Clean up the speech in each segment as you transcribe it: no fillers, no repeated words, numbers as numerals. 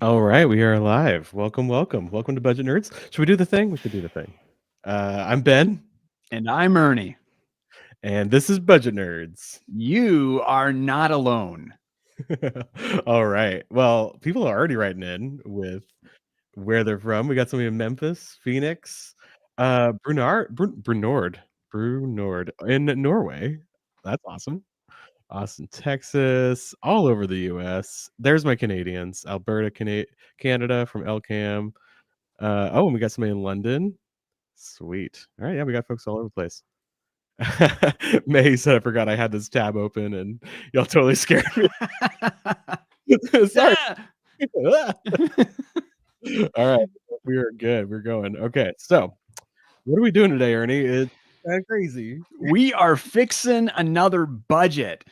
All right, we are live. Welcome, welcome. Welcome to Budget Nerds. Should we do the thing? We should do the thing. I'm Ben, And I'm Ernie. and this is Budget Nerds. You are not alone. All right. Well, people are already writing in with where they're from. We got somebody in Memphis, Phoenix, Brunord in Norway. That's awesome. Austin, Texas, all over the U.S. There's my Canadians. Alberta, Canada from LCAM. And we got somebody in London. Sweet. All right, yeah, we got folks all over the place. May said I forgot I had this tab open and y'all totally scared me. Sorry. All right, we are good. We're going. Okay, so what are we doing today, Ernie? It's kind of crazy. We are fixing another budget.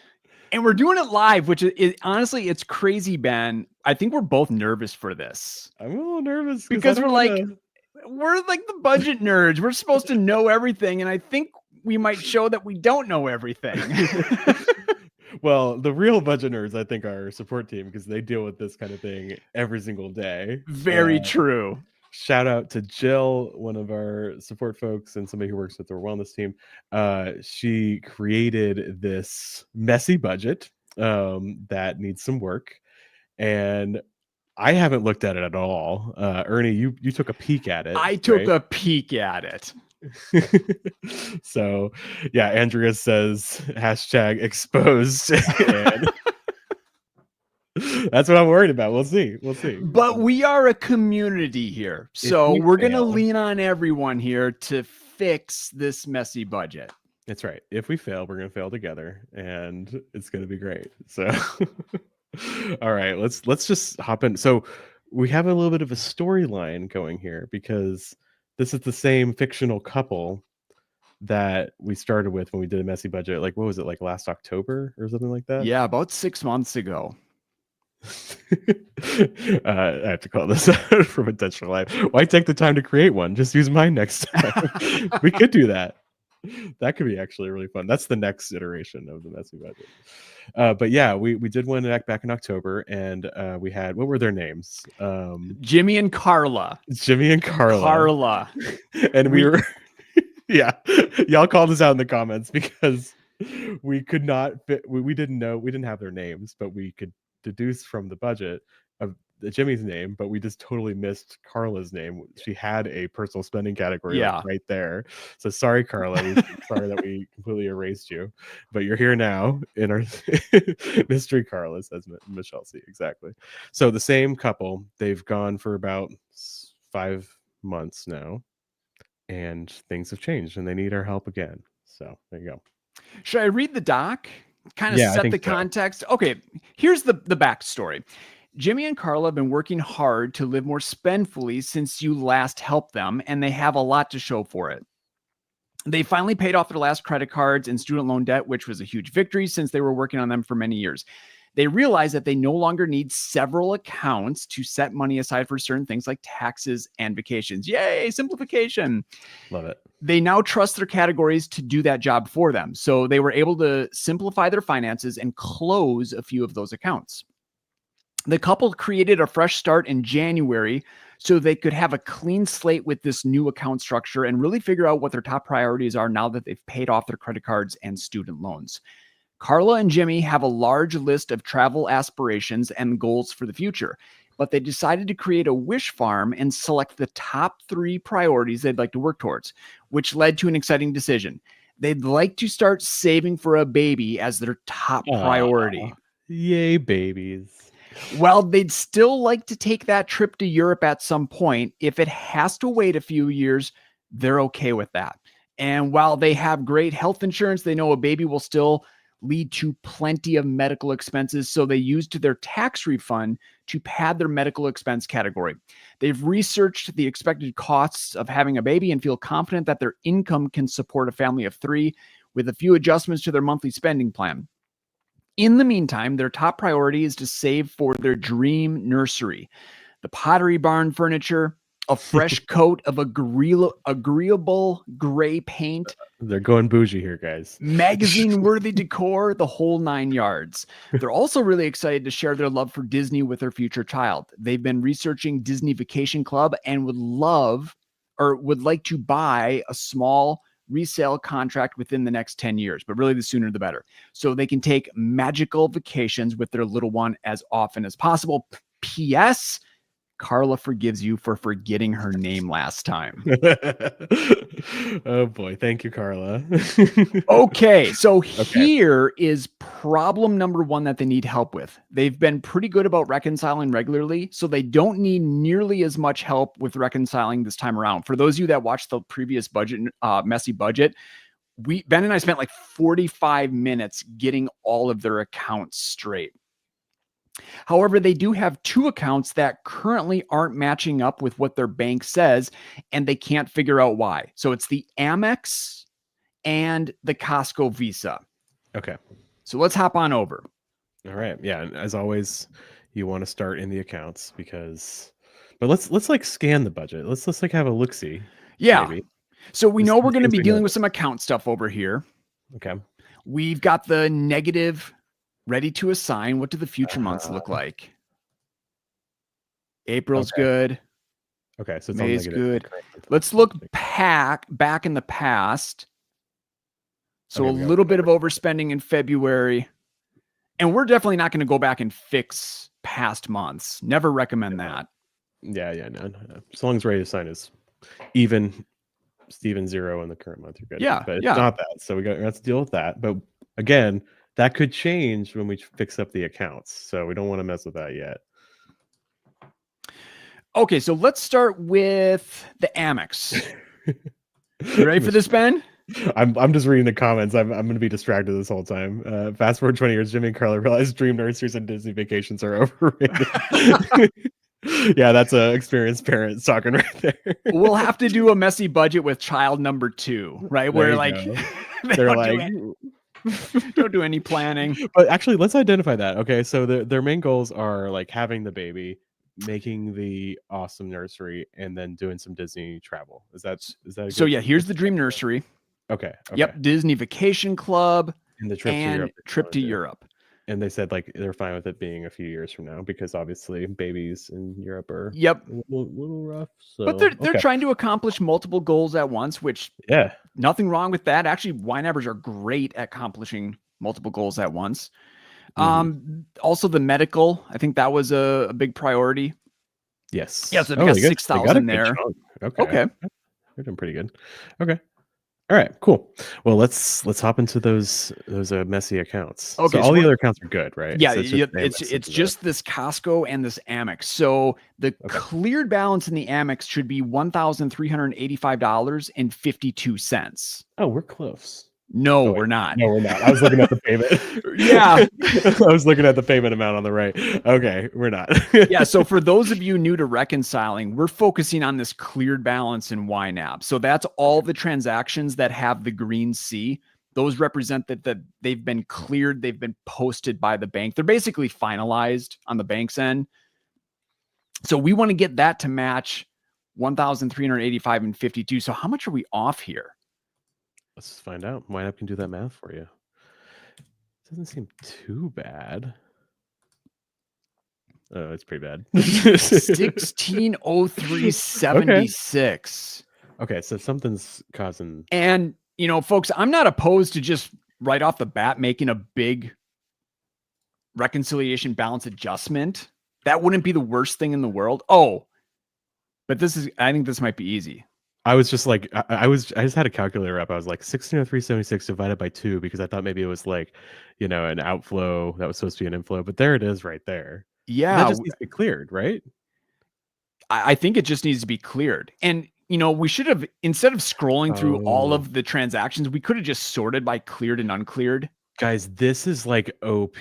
And we're doing it live, which is honestly, it's crazy, Ben. I think we're both nervous for this. I'm a little nervous because we're like the budget nerds. We're supposed to know everything, and I think we might show that we don't know everything. Well, the real budget nerds, I think, are our support team because they deal with this kind of thing every single day. Very true. Shout out to Jill, one of our support folks and somebody who works with our wellness team. She created this messy budget that needs some work. And I haven't looked at it at all. Ernie, you took a peek at it. I took a peek at it. So, yeah, Andrea says #exposed. That's what I'm worried about. We'll see. But we are a community here. So we're going to lean on everyone here to fix this messy budget. That's right. If we fail, we're going to fail together and it's going to be great. So, all right, let's just hop in. So we have a little bit of a storyline going here because this is the same fictional couple that we started with when we did a messy budget. Like, what was it, like last October or something like that? Yeah, about 6 months ago. I have to call this out from Intentional Life. Why take the time to create one? Just use mine next time. We could do that. That could be actually really fun. That's the next iteration of the messy budget. But yeah, we did one back in October, and we had, what were their names? Jimmy and Carla. Carla. And we were yeah, y'all called us out in the comments because we could not fit, we didn't have their names, but we could deduce from the budget of Jimmy's name, but we just totally missed Carla's name. She had a personal spending category right there. So sorry, Carla. Sorry that we completely erased you, but you're here now in our mystery Carla, says Michelle C. Exactly. So the same couple, they've gone for about 5 months now, and things have changed, and they need our help again. So there you go. Should I read the doc? Kind of set the context. Okay, here's the backstory. Jimmy and Carla have been working hard to live more spendfully since you last helped them, and they have a lot to show for it. They finally paid off their last credit cards and student loan debt, which was a huge victory since they were working on them for many years. They realize that they no longer need several accounts to set money aside for certain things like taxes and vacations. Yay, simplification. Love it. They now trust their categories to do that job for them. So they were able to simplify their finances and close a few of those accounts. The couple created a fresh start in January so they could have a clean slate with this new account structure and really figure out what their top priorities are now that they've paid off their credit cards and student loans. Carla and Jimmy have a large list of travel aspirations and goals for the future, but they decided to create a wish farm and select the top 3 priorities they'd like to work towards, which led to an exciting decision. They'd like to start saving for a baby as their top priority. Yay, babies. Well, they'd still like to take that trip to Europe at some point. If it has to wait a few years, they're okay with that. And while they have great health insurance, they know a baby will still lead to plenty of medical expenses, so they used their tax refund to pad their medical expense category. They've researched the expected costs of having a baby and feel confident that their income can support a family of 3 with a few adjustments to their monthly spending plan. In the meantime, their top priority is to save for their dream nursery. The Pottery Barn furniture, a fresh coat of agreeable gray paint, They're going bougie here, guys. magazine-worthy decor, the whole 9 yards. They're also really excited to share their love for Disney with their future child. They've been researching Disney Vacation Club and would like to buy a small resale contract within the next 10 years, but really the sooner the better. So they can take magical vacations with their little one as often as possible. P.S. Carla forgives you for forgetting her name last time. Oh boy, thank you, Carla. Okay, so here is problem number 1 that they need help with. They've been pretty good about reconciling regularly, so they don't need nearly as much help with reconciling this time around. For those of you that watched the previous budget, messy budget, Ben and I spent like 45 minutes getting all of their accounts straight. However, they do have 2 accounts that currently aren't matching up with what their bank says, and they can't figure out why. So it's the Amex and the Costco Visa. Okay. So let's hop on over. All right. Yeah. And as always, you want to start in the accounts but let's like scan the budget. Let's like have a look-see. Yeah. Maybe. So we know we're going to be dealing with some account stuff over here. Okay. We've got the negative ready to assign. What do the future months look like? April's good. Okay, so it's May's good. Let's look back in the past. So a little bit of overspending in February. And we're definitely not going to go back and fix past months. Never recommend that. Yeah, no. As long as ready to assign is even Steven 0 in the current month, you're good. Yeah, but it's not that. So we have to deal with that. But again, that could change when we fix up the accounts. So we don't want to mess with that yet. Okay, so let's start with the Amex. You ready for this, Ben? I'm just reading the comments. I'm going to be distracted this whole time. Fast forward 20 years, Jimmy and Carla realize dream nurseries and Disney vacations are overrated. Yeah, that's an experienced parent talking right there. We'll have to do a messy budget with child number 2, right? Where like they're like don't do any planning. But actually, let's identify that. Okay, so their main goals are like having the baby, making the awesome nursery, and then doing some Disney travel. Is that so? Yeah, here's the dream nursery. Okay. Yep, Disney Vacation Club and the trip to Europe. And they said like they're fine with it being a few years from now because obviously babies in Europe are a little rough. So. But they're trying to accomplish multiple goals at once, which nothing wrong with that. Actually, YNABers are great at accomplishing multiple goals at once. Also the medical, I think that was a big priority. Yes. Yeah, so they got 6,000 there. Okay. They're doing pretty good. Okay. All right, cool. Well, let's hop into those messy accounts. Okay, so all the other accounts are good, right? Yeah, so it's just this Costco and this Amex. So the cleared balance in the Amex should be $1,385.52. Oh, we're close. No, we're not. No, we're not. I was looking at the payment. Yeah. I was looking at the payment amount on the right. Okay, we're not. Yeah, so for those of you new to reconciling, we're focusing on this cleared balance in YNAB. So that's all the transactions that have the green C. Those represent that they've been cleared, they've been posted by the bank. They're basically finalized on the bank's end. So we want to get that to match 1,385.52. So how much are we off here? Let's find out. YNAB can do that math for you. Doesn't seem too bad. Oh, it's pretty bad. 1603.76. Okay, so something's causing. And folks, I'm not opposed to just right off the bat making a big reconciliation balance adjustment. That wouldn't be the worst thing in the world. Oh, but I think this might be easy. I was just like, I just had a calculator up. I was like 1603.76 divided by 2 because I thought maybe it was like, an outflow that was supposed to be an inflow. But there it is right there. Yeah. That just needs to be cleared, right? I think it just needs to be cleared. And, we should have, instead of scrolling through all of the transactions, we could have just sorted by cleared and uncleared. Guys, this is like OP.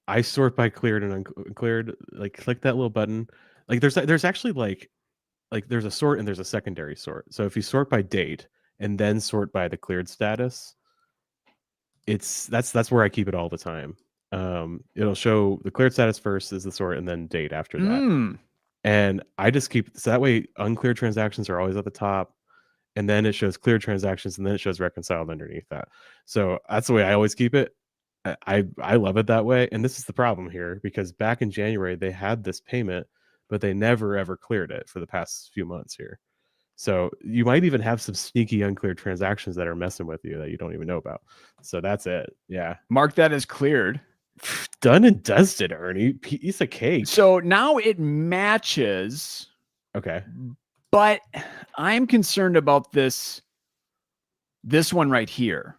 I sort by cleared and uncleared. Like, click that little button. Like, there's actually like there's a sort and there's a secondary sort. So if you sort by date and then sort by the cleared status, that's where I keep it all the time. It'll show the cleared status first is the sort and then date after that. And I just keep so that way unclear transactions are always at the top, and then it shows clear transactions, and then it shows reconciled underneath that. So that's the way I always keep it. I love it that way. And this is the problem here, because back in January they had this payment, but they never ever cleared it for the past few months here. So you might even have some sneaky unclear transactions that are messing with you that you don't even know about. So that's it. Yeah. Mark that as cleared. Done and dusted, Ernie. Piece of cake. So now it matches. Okay. But I'm concerned about this one right here.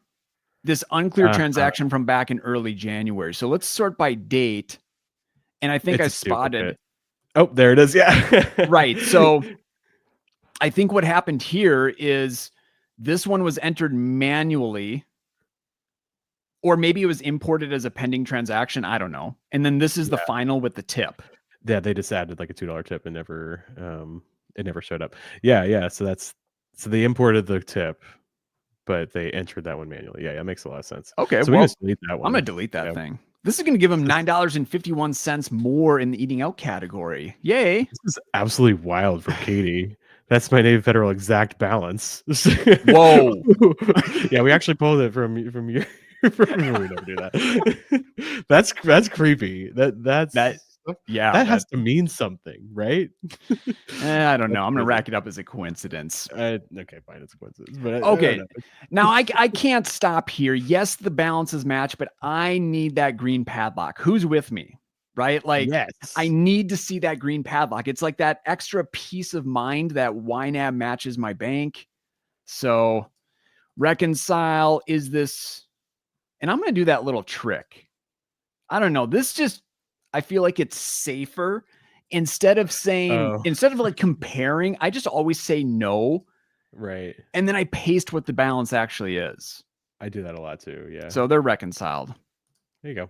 This unclear transaction from back in early January. So let's sort by date. And I think I spotted. Oh, there it is. Yeah. Right. So I think what happened here is this one was entered manually, or maybe it was imported as a pending transaction. I don't know. And then this is the final with the tip. Yeah, they just added like a $2 tip and never showed up. Yeah. So they imported the tip, but they entered that one manually. Yeah, that makes a lot of sense. Okay, so well, delete that one. I'm gonna delete that thing. This is gonna give them $9.51 more in the eating out category. Yay! This is absolutely wild for Katie. That's my Navy Federal exact balance. Whoa! Yeah, we actually pulled it from you. We never do that. That's creepy. That has to mean something, right? I don't know. I'm gonna rack it up as a coincidence. Okay, fine, it's a coincidence. But okay, now I can't stop here. Yes, the balances match, but I need that green padlock. Who's with me? Right? Like, yes. I need to see that green padlock. It's like that extra peace of mind that YNAB matches my bank. So reconcile is this, and I'm going to do that little trick. I don't know. This just, I feel like it's safer. Instead of saying, instead of like comparing, I just always say no. Right. And then I paste what the balance actually is. I do that a lot too. Yeah. So they're reconciled. There you go.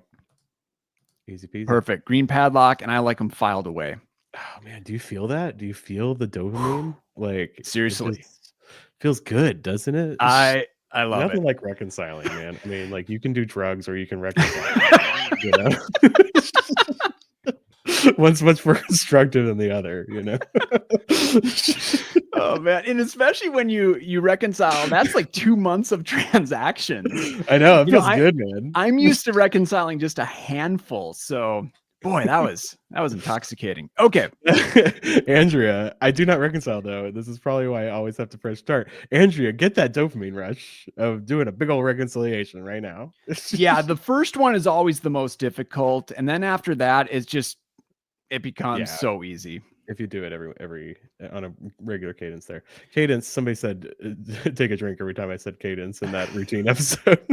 Easy peasy. Perfect. Green padlock, and I like them filed away. Oh man, do you feel that? Do you feel the dopamine? Like seriously, feels good, doesn't it? I love nothing it. Like reconciling, man. I mean, like you can do drugs or you can reconcile. You know, one's much more constructive than the other. You know. Oh man, and especially when you reconcile, that's like 2 months of transactions. I know it feels good, man. I'm used to reconciling just a handful, so boy, that was intoxicating. Okay, Andrea, I do not reconcile though. This is probably why I always have to press start. Andrea, get that dopamine rush of doing a big old reconciliation right now. Yeah, the first one is always the most difficult, and then after that, it becomes so easy. If you do it every on a regular cadence there. Cadence, somebody said take a drink every time I said cadence in that routine episode.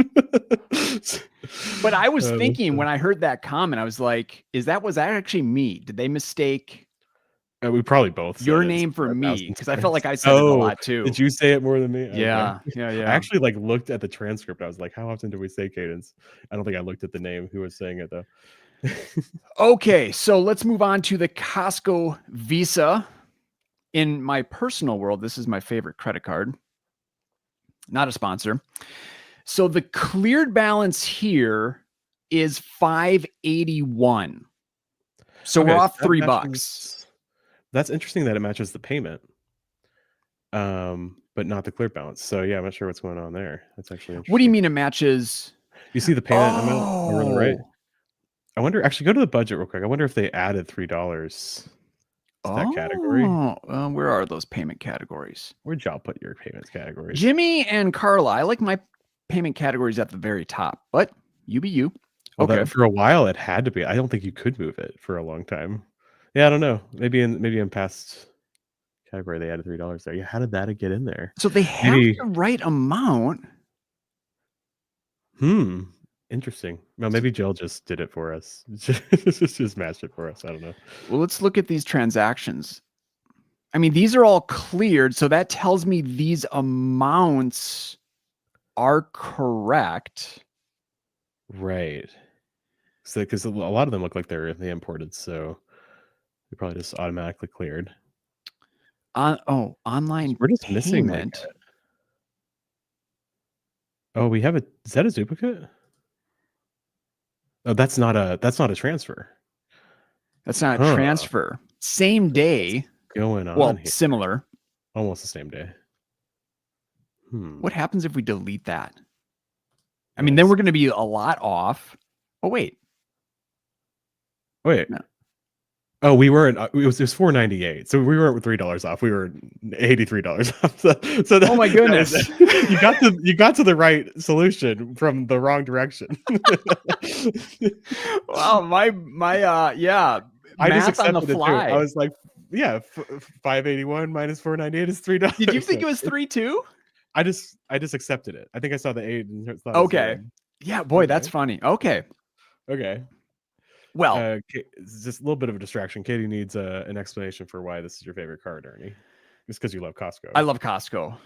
But I was thinking when I heard that comment, I was like, was that actually me? Did they mistake we probably both your name for me? Because I felt like I said it a lot too. Did you say it more than me? Yeah. Okay. Yeah. I actually like looked at the transcript. I was like, how often do we say cadence? I don't think I looked at the name who was saying it though. Okay, so let's move on to the Costco Visa. In my personal world, this is my favorite credit card. Not a sponsor. So the cleared balance here is $581. So we're off $3. That's interesting that it matches the payment, but not the cleared balance. So yeah, I'm not sure what's going on there. That's actually interesting. What do you mean it matches? You see the payment amount on the right? I wonder, actually go to the budget real quick. I wonder if they added $3 to that category. Where are those payment categories? Where'd y'all put your payments categories? Jimmy and Carla. I like my payment categories at the very top, but you be you. Okay. For a while, it had to be. I don't think you could move it for a long time. Yeah, I don't know. Maybe in past category, they added $3 there. Yeah, how did that get in there? So they have the right amount. Interesting. Well, maybe Jill just did it for us. just matched it for us. I don't know. Well, let's look at these transactions. I mean, these are all cleared, so that tells me these amounts are correct. Right. So, because a lot of them look like they imported, so they probably just automatically cleared. Online. We're just missing payment. Oh, we have is that a duplicate? Oh, that's not a transfer. That's not a transfer. Same day. Going on Well, here. similar. Almost the same day. What happens if we delete that? I mean, then we're going to be a lot off. Oh, wait. No. Oh, we were it was $4.98, so we weren't $3 off. We were $83 off. So oh my goodness, you got to the right solution from the wrong direction. Wow, my yeah. I just math on the accepted it too. fly. I was like, yeah, 581 minus $4.98 is $3. Did you think it was 3 too? I just accepted it. I think I saw the 8 and thought okay. Yeah, boy, that's funny. Okay. Well, it's just a little bit of a distraction. Katie needs an explanation for why this is your favorite card, Ernie. It's because you love Costco. I love Costco.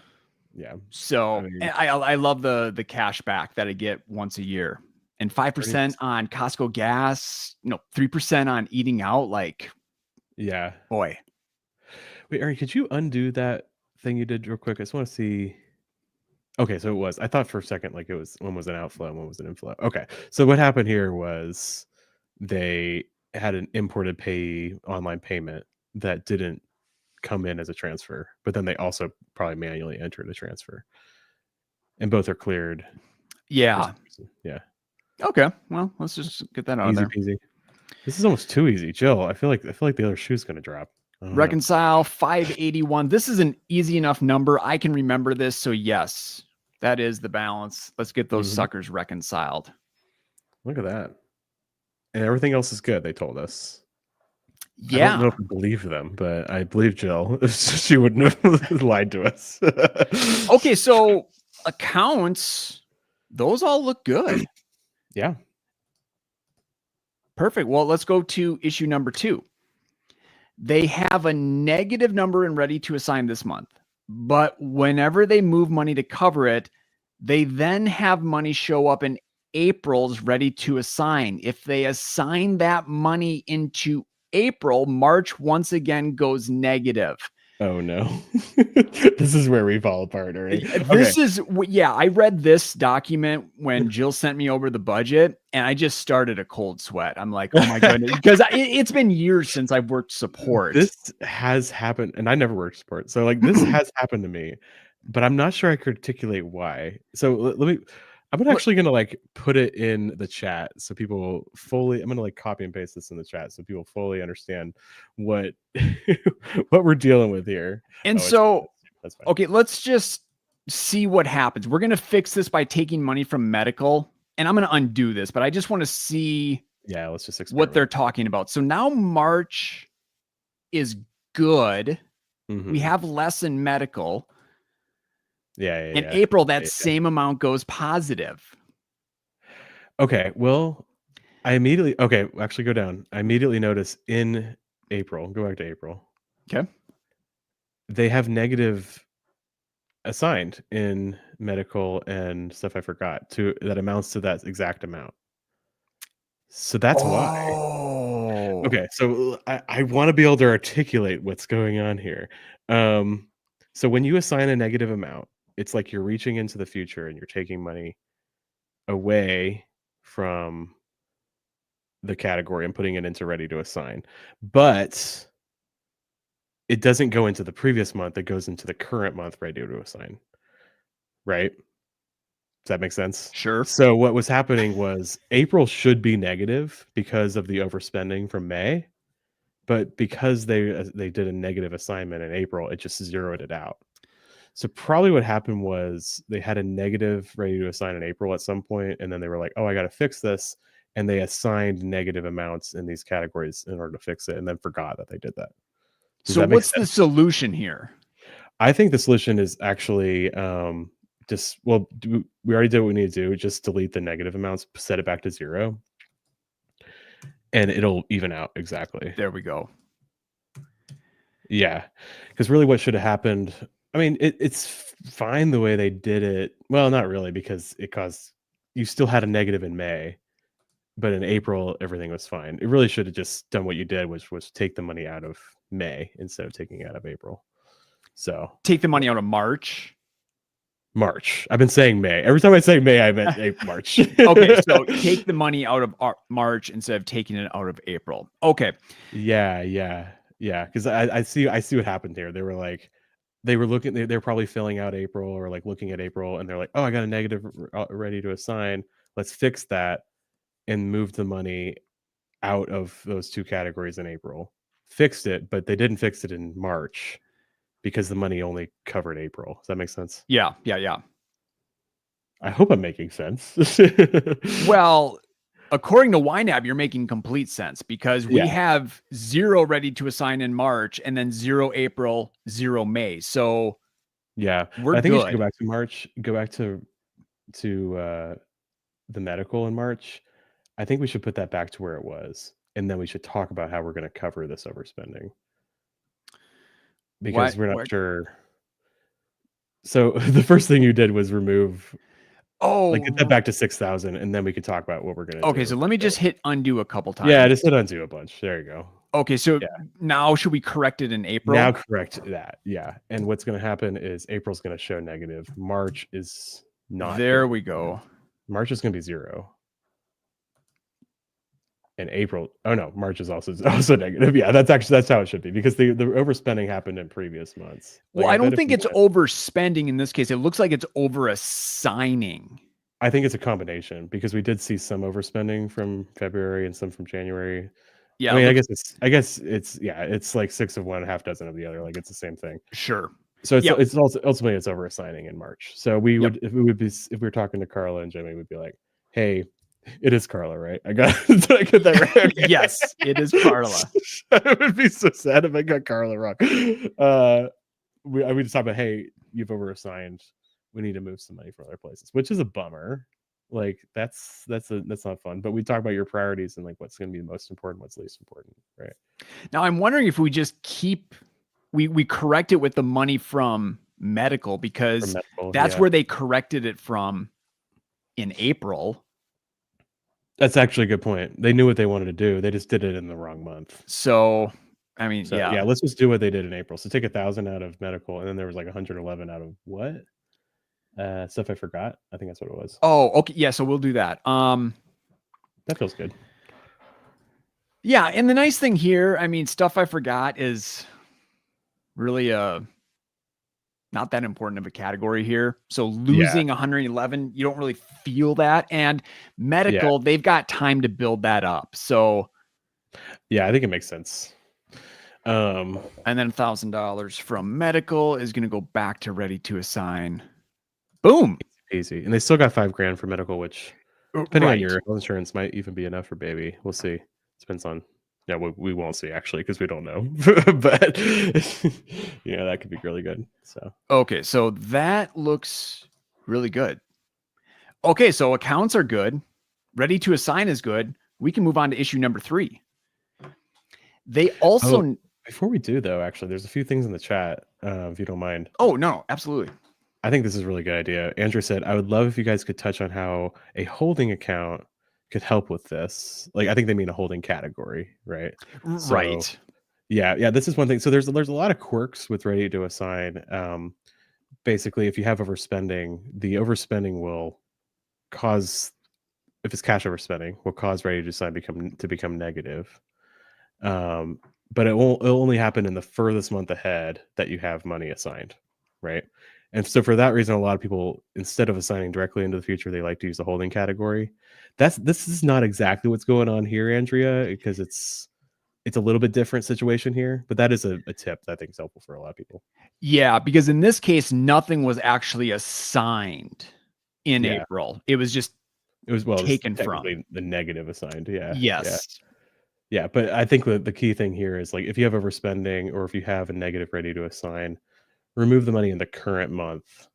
Yeah. So I love the cash back that I get once a year, and 5% on Costco gas. No, 3% on eating out. Like, yeah, boy. Wait, Ernie, could you undo that thing you did real quick? I just want to see. Okay, so it was. I thought for a second like it was one was an outflow and one was an inflow. Okay, so what happened here was they had an imported pay online payment that didn't come in as a transfer, but then they also probably manually entered a transfer, and both are cleared. Yeah. Okay. Well, let's just get that out easy of there. Peasy. This is almost too easy, Jill. I feel like the other shoe's gonna drop. Reconcile 581. This is an easy enough number. I can remember this. So yes, that is the balance. Let's get those suckers reconciled. Look at that. And everything else is good, they told us. Yeah. I don't know if I believe them, but I believe Jill. She wouldn't have lied to us. Okay, so accounts, those all look good. Yeah. Perfect. Well, let's go to issue number 2. They have a negative number and ready to assign this month, but whenever they move money to cover it, they then have money show up in April's ready to assign. If they assign that money into April, March once again goes negative. Oh no. This is where we fall apart, right? This is, yeah, I read this document when Jill sent me over the budget and I just started a cold sweat. I'm like, oh my goodness, because it's been years since I've worked support. This has happened, and I never worked support. So like this has happened to me, but I'm not sure I could articulate why. So I'm actually going to like put it in the chat so people fully, I'm going to like copy and paste this in the chat so people fully understand what, what we're dealing with here. And that's fine. Okay, let's just see what happens. We're going to fix this by taking money from medical, and I'm going to undo this, but I just want to see let's just what they're talking about. So now March is good. We have less in medical. In April, that same amount goes positive. Okay, well, actually go down. I immediately notice in April, go back to April. Okay. They have negative assigned in medical and stuff I forgot that amounts to that exact amount. So that's why. Okay, so I want to be able to articulate what's going on here. So when you assign a negative amount, it's like you're reaching into the future and you're taking money away from the category and putting it into ready to assign. But it doesn't go into the previous month. It goes into the current month ready to assign. Right? Does that make sense? Sure. So what was happening was April should be negative because of the overspending from May. But because they did a negative assignment in April, it just zeroed it out. So probably what happened was they had a negative ready to assign in April at some point, and then they were like, oh, I got to fix this. And they assigned negative amounts in these categories in order to fix it, and then forgot that they did that. So what's the solution here? I think the solution is actually we already did what we need to do. Just delete the negative amounts, set it back to 0, and it'll even out exactly. There we go. Yeah, because really what should have happened, I mean, it's fine the way they did it. Well, not really, because you still had a negative in May, but in April, everything was fine. It really should have just done what you did, which was take the money out of May instead of taking it out of April. So take the money out of March. I've been saying May. Every time I say May, I meant March. Okay, so take the money out of March instead of taking it out of April. Okay. Yeah. Yeah, because I see what happened here. They were like, they were looking, they're probably filling out April or like looking at April, and they're like, oh, I got a negative ready to assign. Let's fix that and move the money out of those two categories in April. Fixed it, but they didn't fix it in March because the money only covered April. Does that make sense? Yeah. I hope I'm making sense. Well, according to YNAB, you're making complete sense because we Yeah. have 0 ready to assign in March and then 0 April, 0 May. So yeah, we're I think you should good. go back to March. Go back to the medical in March. I think we should put that back to where it was, and then we should talk about how we're going to cover this overspending because we're not sure. So the first thing you did was remove, like, get that back to 6,000, and then we could talk about what we're going to do. Okay, so let me just hit undo a couple times. Yeah, just hit undo a bunch. There you go. Okay, so now should we correct it in April? Now correct that. Yeah, and what's going to happen is April's going to show negative. March is not. There we go. March is going to be 0. And April, oh no, March is also negative. Yeah, that's how it should be because the overspending happened in previous months. Well, I don't think it's overspending in this case. It looks like it's over assigning. I think it's a combination because we did see some overspending from February and some from January. Yeah, I mean, I guess it's like 6 of one, half dozen of the other. Like it's the same thing. Sure. So it's also ultimately it's over assigning in March. So we would if we were talking to Carla and Jimmy, we'd be like, hey. It is Carla, right? Did I get that right? Okay. Yes, it is Carla. I would be so sad if I got Carla wrong. We just talk about, hey, you've overassigned. We need to move some money from other places, which is a bummer. Like that's not fun. But we talk about your priorities and like what's going to be the most important, what's least important, right? Now I'm wondering if we just we correct it with the money from medical because that's where they corrected it from in April. That's actually a good point. They knew what they wanted to do. They just did it in the wrong month. So, I mean, yeah, let's just do what they did in April. So take 1,000 out of medical, and then there was like 111 out of what? Stuff I forgot. I think that's what it was. Oh, okay. Yeah, so we'll do that. That feels good. Yeah, and the nice thing here, I mean, stuff I forgot is really not that important of a category here. So losing 111, you don't really feel that. And medical, they've got time to build that up. So yeah, I think it makes sense. And then $1,000 from medical is going to go back to ready to assign. Boom. Easy. And they still got $5,000 for medical, which depending on your health insurance might even be enough for baby. We'll see. Depends on. Yeah, we won't see actually because we don't know, but that could be really good. So okay, so that looks really good. Okay, so accounts are good. Ready to assign is good. We can move on to issue number 3. They also before we do though, actually, there's a few things in the chat if you don't mind. Oh no, absolutely. I think this is a really good idea. Andrew said, "I would love if you guys could touch on how a holding account could help with this." Like, I think they mean a holding category, right? Right. So, yeah. This is one thing. So there's a lot of quirks with ready to assign. Basically, if you have overspending, the overspending will cause, if it's cash overspending, will cause ready to assign to become negative. But it'll only happen in the furthest month ahead that you have money assigned, right? And so for that reason, a lot of people, instead of assigning directly into the future, they like to use the holding category. This is not exactly what's going on here, Andrea, because it's a little bit different situation here, but that is a tip that I think is helpful for a lot of people. Yeah, because in this case, nothing was actually assigned in April. It was taken from the negative assigned. Yeah. Yes. Yeah. But I think the key thing here is like if you have overspending or if you have a negative ready to assign, remove the money in the current month.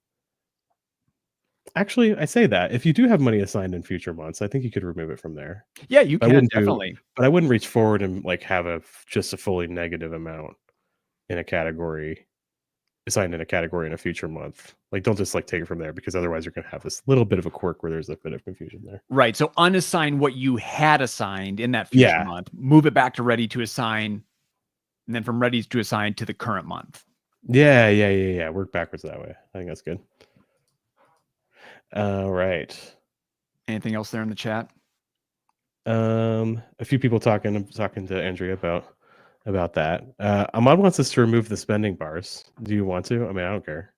Actually, I say that if you do have money assigned in future months, I think you could remove it from there. Yeah, you can definitely. But I wouldn't reach forward and like have just a fully negative amount in a category assigned in a category in a future month. Like, don't just like take it from there because otherwise you're going to have this little bit of a quirk where there's a bit of confusion there. Right. So unassign what you had assigned in that future month, move it back to ready to assign, and then from ready to assign to the current month. Yeah. Work backwards that way. I think that's good. All right. Anything else there in the chat? A few people talking to Andrea about about that. Ahmad wants us to remove the spending bars. Do you want to? I mean, I don't care.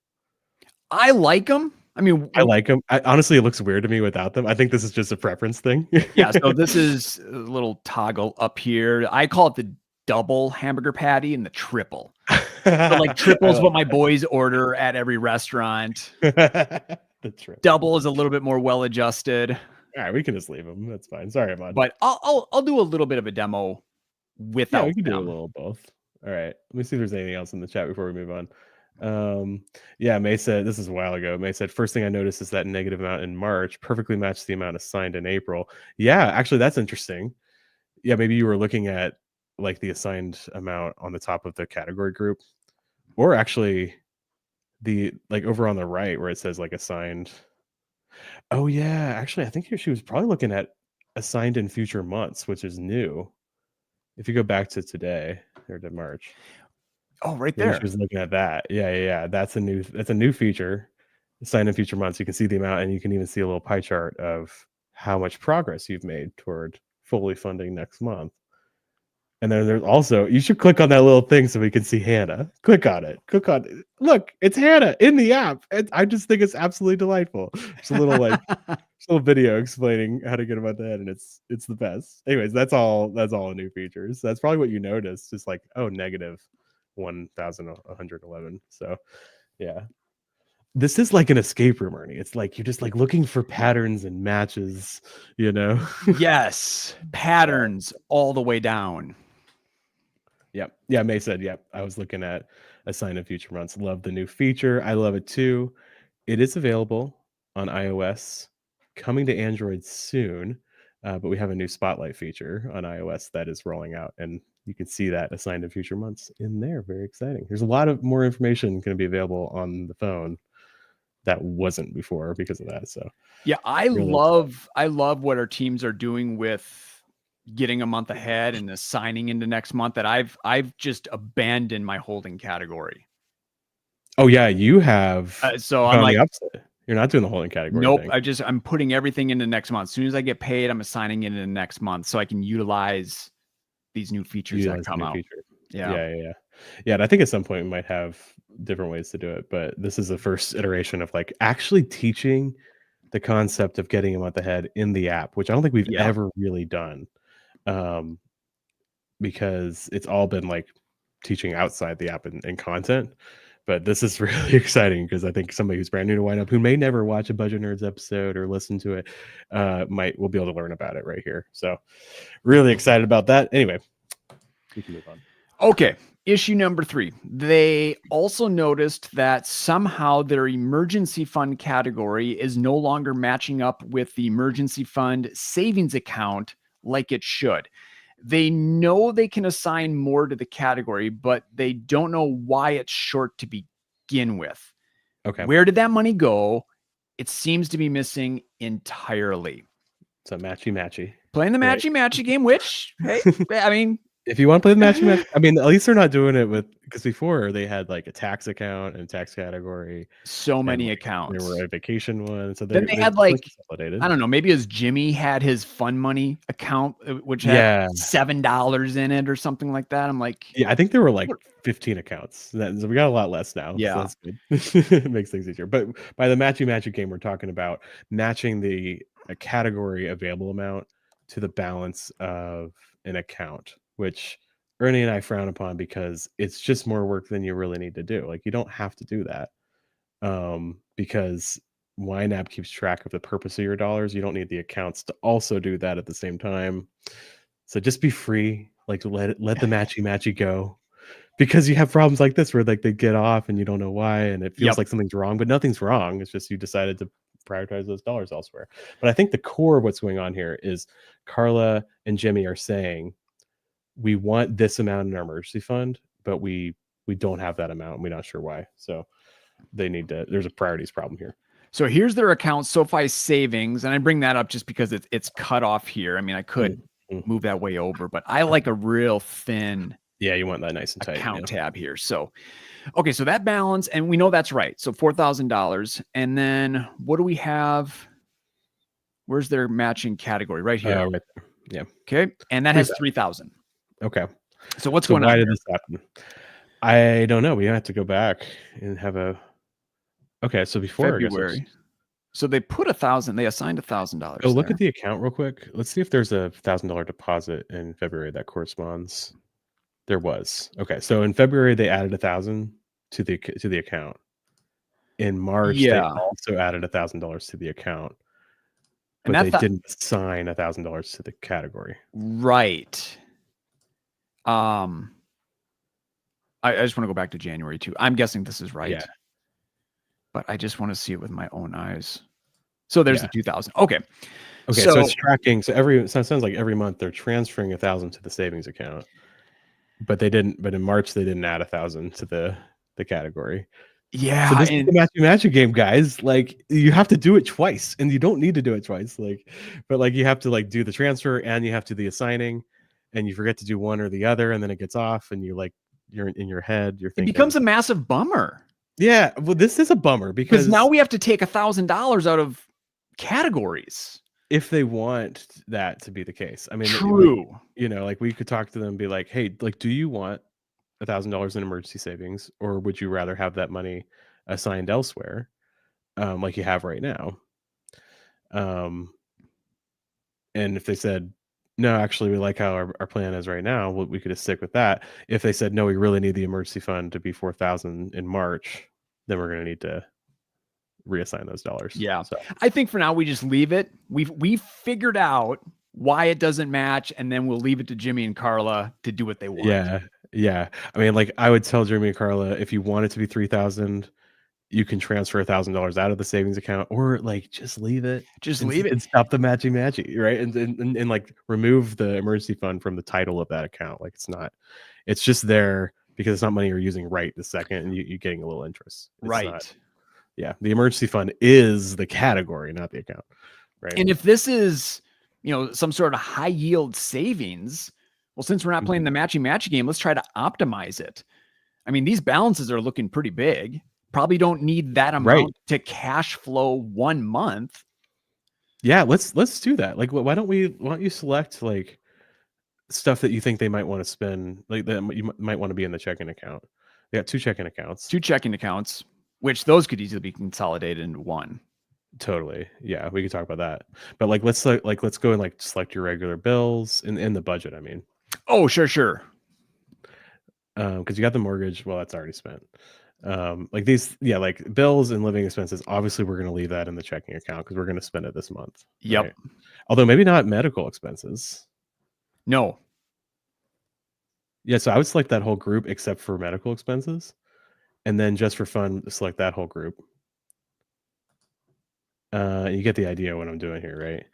I like them. I mean, I like them. Honestly, it looks weird to me without them. I think this is just a preference thing. yeah. So this is a little toggle up here. I call it the double hamburger patty and the triple. So like triple is what my boys order at every restaurant. The triple. Double is a little bit more well adjusted. All right, we can just leave them. That's fine. Sorry, Ahmad. But I'll do a little bit of a demo without Yeah, we can do a them. little both. All right. Let me see if there's anything else in the chat before we move on. Yeah, May said, this is a while ago. May said, first thing I noticed is that negative amount in March perfectly matched the amount assigned in April. Yeah, actually, that's interesting. Yeah, maybe you were looking at like the assigned amount on the top of the category group, or actually the like over on the right where it says like assigned. Oh yeah, actually, I think she was probably looking at assigned in future months, which is new. If you go back to today or to March. Oh, right Maybe there. she was looking at that. Yeah. That's a new feature. Assigned in future months. You can see the amount, and you can even see a little pie chart of how much progress you've made toward fully funding next month. And then there's also, you should click on that little thing so we can see Hannah. Click on it. Click on it. Look, it's Hannah in the app. I just think it's absolutely delightful. It's a little like little video explaining how to get about that, and it's the best. Anyways, that's all a new features. That's probably what you noticed. Just like, oh, negative 1,111. So yeah. This is like an escape room, Ernie. It's like you're just like looking for patterns and matches, you know? Yes. Patterns all the way down. Yep. Yeah, May said, yep. I was looking at Assign in Future Months. Love the new feature. I love it too. It is available on iOS, coming to Android soon, but we have a new Spotlight feature on iOS that is rolling out, and you can see that Assigned in Future Months in there. Very exciting. There's a lot of more information going to be available on the phone that wasn't before because of that. So yeah, I love what our teams are doing with getting a month ahead and assigning into next month, that I've just abandoned my holding category. Oh yeah, you have. So I'm like, you're not doing the holding category. Nope. Thing. I'm putting everything into next month. As soon as I get paid, I'm assigning it into next month so I can utilize these new features that come out. Yeah. And I think at some point we might have different ways to do it, but this is the first iteration of like actually teaching the concept of getting a month ahead in the app, which I don't think we've ever really done, because it's all been like teaching outside the app and content. But this is really exciting because I think somebody who's brand new to YNAB, who may never watch a Budget Nerds episode or listen to it, will be able to learn about it right here. So really excited about that. Anyway, we can move on. Okay. Issue number 3. They also noticed that somehow their emergency fund category is no longer matching up with the emergency fund savings account like it should. They know they can assign more to the category, but they don't know why it's short to begin with. Okay. Where did that money go? It seems to be missing entirely. It's a matchy. Playing the matchy game, which, hey, I mean, if you want to play the matchy, I mean, at least they're not doing it with, because before they had like a tax account and a tax category. So many accounts. There were a vacation one. So then they had like, I don't know, maybe as Jimmy had his fun money account, which had $7 in it or something like that. I'm like, yeah, I think there were like 15 accounts. So we got a lot less now. Yeah. So that's good. It makes things easier. But by the matchy game, we're talking about matching the category available amount to the balance of an account, which Ernie and I frown upon because it's just more work than you really need to do. Like, you don't have to do that, because YNAB keeps track of the purpose of your dollars. You don't need the accounts to also do that at the same time. So just be free, like let the matchy go, because you have problems like this where like they get off and you don't know why, and it feels like something's wrong, but nothing's wrong. It's just you decided to prioritize those dollars elsewhere. But I think the core of what's going on here is Carla and Jimmy are saying, we want this amount in our emergency fund, but we don't have that amount and we're not sure why. So they need to, there's a priorities problem here. So here's their account, SoFi Savings. And I bring that up just because it's cut off here. I mean, I could move that way over, but I like a real thin. Yeah, you want that nice and tight account tab here. So, okay, so that balance, and we know that's right. So $4,000. And then what do we have? Where's their matching category? Right here. Right there. Yeah. Okay. And that has 3,000. Okay. So what's So going why on did here? this happen? I don't know. We have to go back and have a. Okay, so before I guess February. So they put they assigned $1,000. go look there. at the account real quick. Let's see if there's a $1,000 deposit in February that corresponds. There was. Okay, so in February they added 1,000 to the account. In March they Yeah. also added $1,000 to the account, And but they that's didn't assign $1,000 to the category. right. I just want to go back to January too. I'm guessing this is right. Yeah. But I just want to see it with my own eyes. So there's Yeah. the 2,000. Okay. Okay, so it's tracking. So it sounds like every month they're transferring 1,000 to the savings account, but they didn't. But in March they didn't add 1,000 to the category. Yeah. So this is the matchy matchy game, guys. Like you have to do it twice, and you don't need to do it twice. But you have to do the transfer and you have to do the assigning, and you forget to do one or the other, and then it gets off, and you're in your head. You're thinking it becomes a massive bummer. Yeah, well, this is a bummer because now we have to take $1,000 out of categories. If they want that to be the case, I mean, true. We could talk to them and be like, hey, do you want $1,000 in emergency savings, or would you rather have that money assigned elsewhere, like you have right now? And if they said, no, actually, we like how our plan is right now, we could just stick with that. If they said, no, we really need the emergency fund to be 4,000 in March, then we're going to need to reassign those dollars. Yeah. So I think for now we just leave it. We've figured out why it doesn't match, and then we'll leave it to Jimmy and Carla to do what they want. Yeah. I mean, I would tell Jimmy and Carla, if you want it to be 3,000, you can transfer $1,000 out of the savings account, or just leave it. Just leave it and stop the matchy, right? And remove the emergency fund from the title of that account. It's just there because it's not money you're using right this second, and you're getting a little interest. Right. Yeah, the emergency fund is the category, not the account, right? And if this is, some sort of high yield savings, well, since we're not playing the matchy game, let's try to optimize it. I mean, these balances are looking pretty big. Probably don't need that amount to cash flow 1 month. Yeah, let's do that. Why don't you select stuff that you think they might want to spend, that you might want to be in the checking account. They got 2 checking accounts. Which those could easily be consolidated into one. Totally. Yeah, we could talk about that. But let's go and select your regular bills in the budget, I mean. Oh, sure. Because you got the mortgage, well, that's already spent. Bills and living expenses, obviously we're going to leave that in the checking account because we're going to spend it this month. Yep. Right? Although maybe not medical expenses. No. Yeah, so I would select that whole group except for medical expenses. And then just for fun, select that whole group. You get the idea of what I'm doing here, right?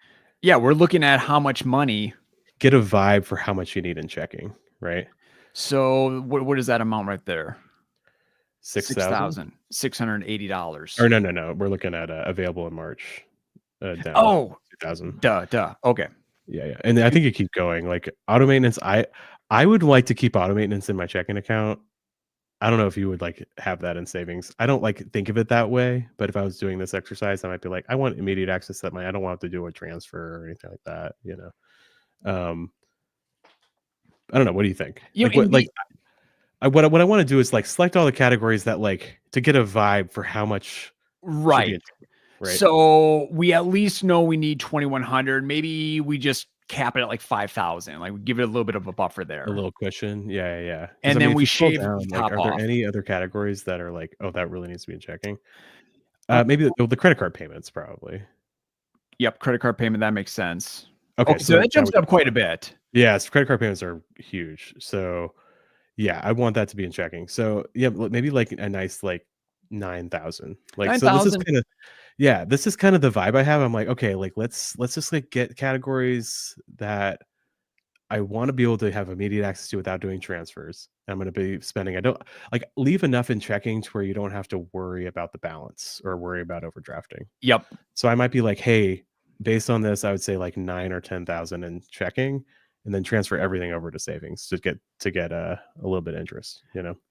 Yeah, we're looking at how much money. Get a vibe for how much you need in checking, right? So what is that amount right there? $6,680. Or no. We're looking at available in March. Down 2,000. Duh. Okay. Yeah. And I think you keep going. Auto maintenance, I would like to keep auto maintenance in my checking account. I don't know if you would have that in savings. I don't think of it that way, but if I was doing this exercise, I might be like, I want immediate access to that money. I don't want to do a transfer or anything like that. I don't know. What do you think? What I want to do is select all the categories that to get a vibe for how much. Right. So we at least know we need 2,100. Maybe we just cap it at 5,000. We give it a little bit of a buffer there. A little cushion. Yeah. And then we shave down, are there any other categories that are oh, that really needs to be in checking? Maybe the credit card payments, probably. Yep. Credit card payment. That makes sense. Okay. So that jumps up quite a bit. Yes. Credit card payments are huge. So yeah, I want that to be in checking. So yeah, maybe a nice 9,000. 9,000. So this is this is kind of the vibe I have. I'm okay, let's just get categories that I want to be able to have immediate access to without doing transfers. I'm going to be spending. I don't leave enough in checking to where you don't have to worry about the balance or worry about overdrafting. Yep. So I might be hey, based on this, I would say 9 or 10,000 in checking, and then transfer everything over to savings to get a little bit of interest.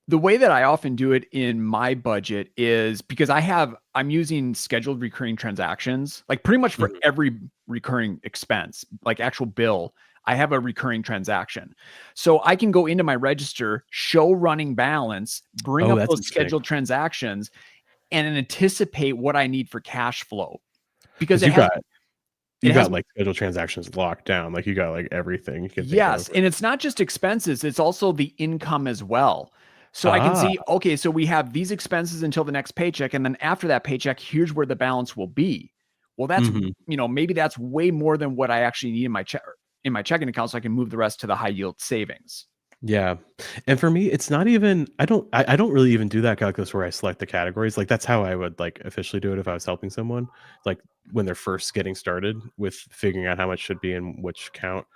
The way that I often do it in my budget is because I'm using scheduled recurring transactions, pretty much for every recurring expense, actual bill. I have a recurring transaction. So I can go into my register, show running balance, bring Oh, up that's those interesting. scheduled transactions, and anticipate what I need for cash flow. Because Because you has got like scheduled transactions locked down. Like you got like everything you can think yes, of. and it's not just expenses, it's also the income as well. So I can Ah, see, okay, so we have these expenses until the next paycheck, and then after that paycheck, here's where the balance will be. Well, that's mhm. maybe that's way more than what I actually need in my checking account, so I can move the rest to the high yield savings. Yeah. And for me, it's not even I don't really even do that calculus where I select the categories. Like that's how I would like officially do it if I was helping someone, like when they're first getting started with figuring out how much should be in which account.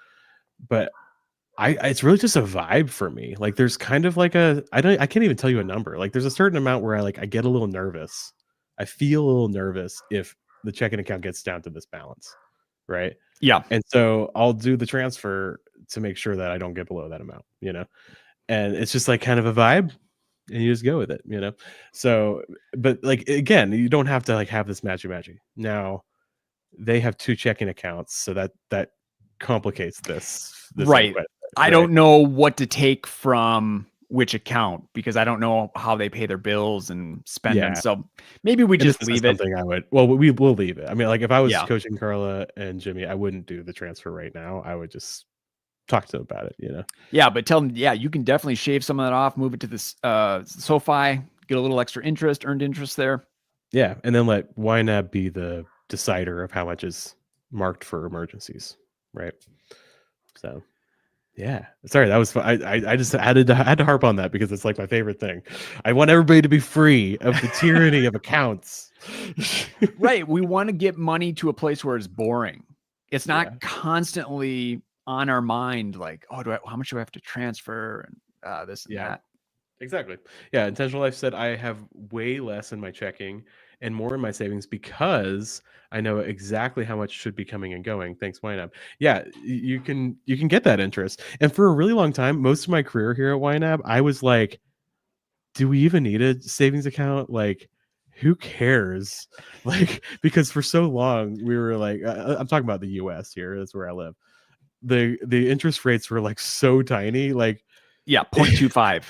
But it's really just a vibe for me. Like there's kind of like I can't even tell you a number. Like there's a certain amount where I get a little nervous. I feel a little nervous if the checking account gets down to this balance, right? Yeah. And so I'll do the transfer to make sure that I don't get below that amount, and it's just like kind of a vibe, and you just go with it. So, but like again, you don't have to like have this matchy. Now they have two checking accounts, so that complicates this thing Right. quite a bit, I right? don't know what to take from which account because I don't know how they pay their bills and spend them. Yeah. So maybe we And this just is leave it. something we'll leave it. I mean, like if I was Yeah. coaching Carla and Jimmy, I wouldn't do the transfer right now. I would just talk to them about it. Yeah, but tell them, yeah, you can definitely shave some of that off, move it to this SoFi, get a little extra interest, earned interest there. Yeah, and then let YNAB be the decider of how much is marked for emergencies, right? So, yeah. Sorry, that was fun. I just had to harp on that because it's like my favorite thing. I want everybody to be free of the tyranny of accounts. Right. We want to get money to a place where it's boring. It's not Yeah. constantly on our mind like, oh, how much do I have to transfer and this and Yeah. that. Exactly. Yeah, Intentional Life said I have way less in my checking and more in my savings because I know exactly how much should be coming and going. Thanks, YNAB. Yeah, you can get that interest. And for a really long time, most of my career here at YNAB, I was like, do we even need a savings account? Like, who cares? Like, because for so long we were like, I'm talking about the US here. That's where I live. The interest rates were like so tiny. Like, Yeah, 0.25.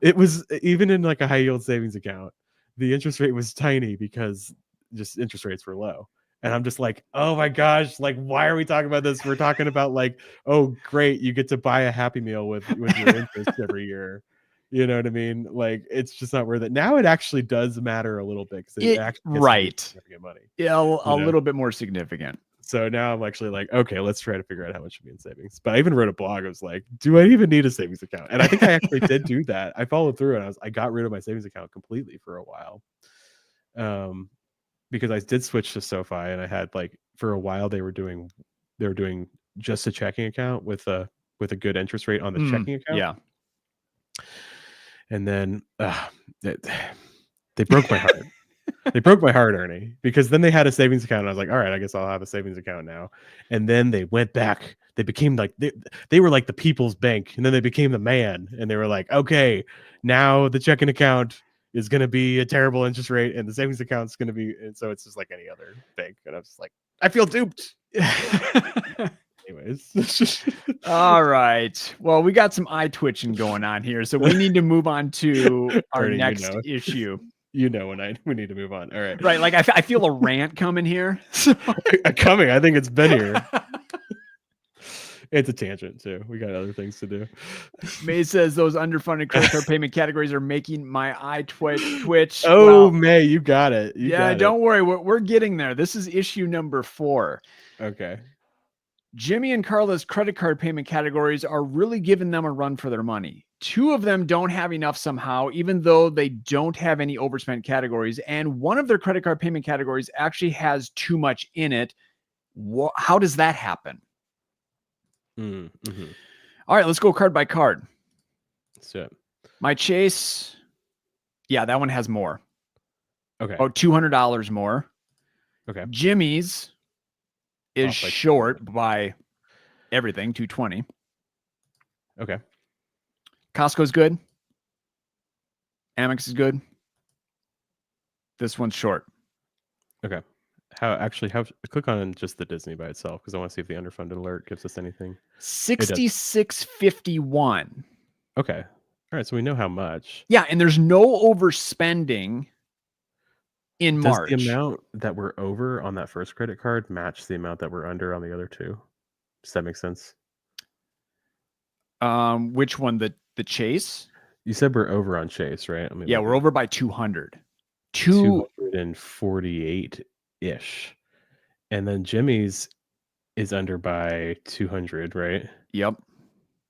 it was even in like a high yield savings account, the interest rate was tiny because just interest rates were low. And I'm just like, oh my gosh, like why are we talking about this? We're talking about like, oh great, you get to buy a Happy Meal with your interest every year. You know what I mean? Like it's just not worth it. Now it actually does matter a little bit because it actually gets to be Right. significant money. Yeah, a little bit more significant. So now I'm actually like, okay, let's try to figure out how much should be in savings. But I even wrote a blog. I was like, do I even need a savings account? And I think I actually did do that. I followed through and I got rid of my savings account completely for a while. Because I did switch to SoFi and I had like for a while they were doing just a checking account with a good interest rate on the checking account. Yeah. And then they broke my heart. They broke my heart, Ernie, because then they had a savings account. And I was like, all right, I guess I'll have a savings account now. And then they went back. They became like, they were like the people's bank. And then they became the man. And they were like, okay, now the checking account is going to be a terrible interest rate and the savings account is going to be. And so it's just like any other bank. And I was just like, I feel duped. Anyways. All right. Well, we got some eye twitching going on here. So we need to move on to our Ernie, next issue. When we need to move on. All right. Right. Like I feel a rant coming here. Coming. I think it's been here. It's a tangent too. We got other things to do. May says those underfunded credit card payment categories are making my eye twitch. Oh, May, you got it. Don't worry. We're getting there. This is issue number 4. Okay. Jimmy and Carla's credit card payment categories are really giving them a run for their money. 2 of them don't have enough somehow, even though they don't have any overspent categories. And one of their credit card payment categories actually has too much in it. How does that happen? Mm-hmm. All right, let's go card by card. So, my Chase, yeah, that one has more. Okay. Oh, $200 more. Okay. Jimmy's is short by everything, $220. Okay. Costco's good. Amex is good. This one's short. Okay. how click on just the Disney by itself because I want to see if the underfunded alert gives us anything. 6651. Okay. All right. So we know how much. Yeah, and there's no overspending in Does March. the amount that we're over on that first credit card match the amount that we're under on the other two? Does that make sense? Which one? The Chase? You said we're over on Chase, right? Yeah, we're over by 200. 248-ish. And then Jimmy's is under by 200, right? Yep.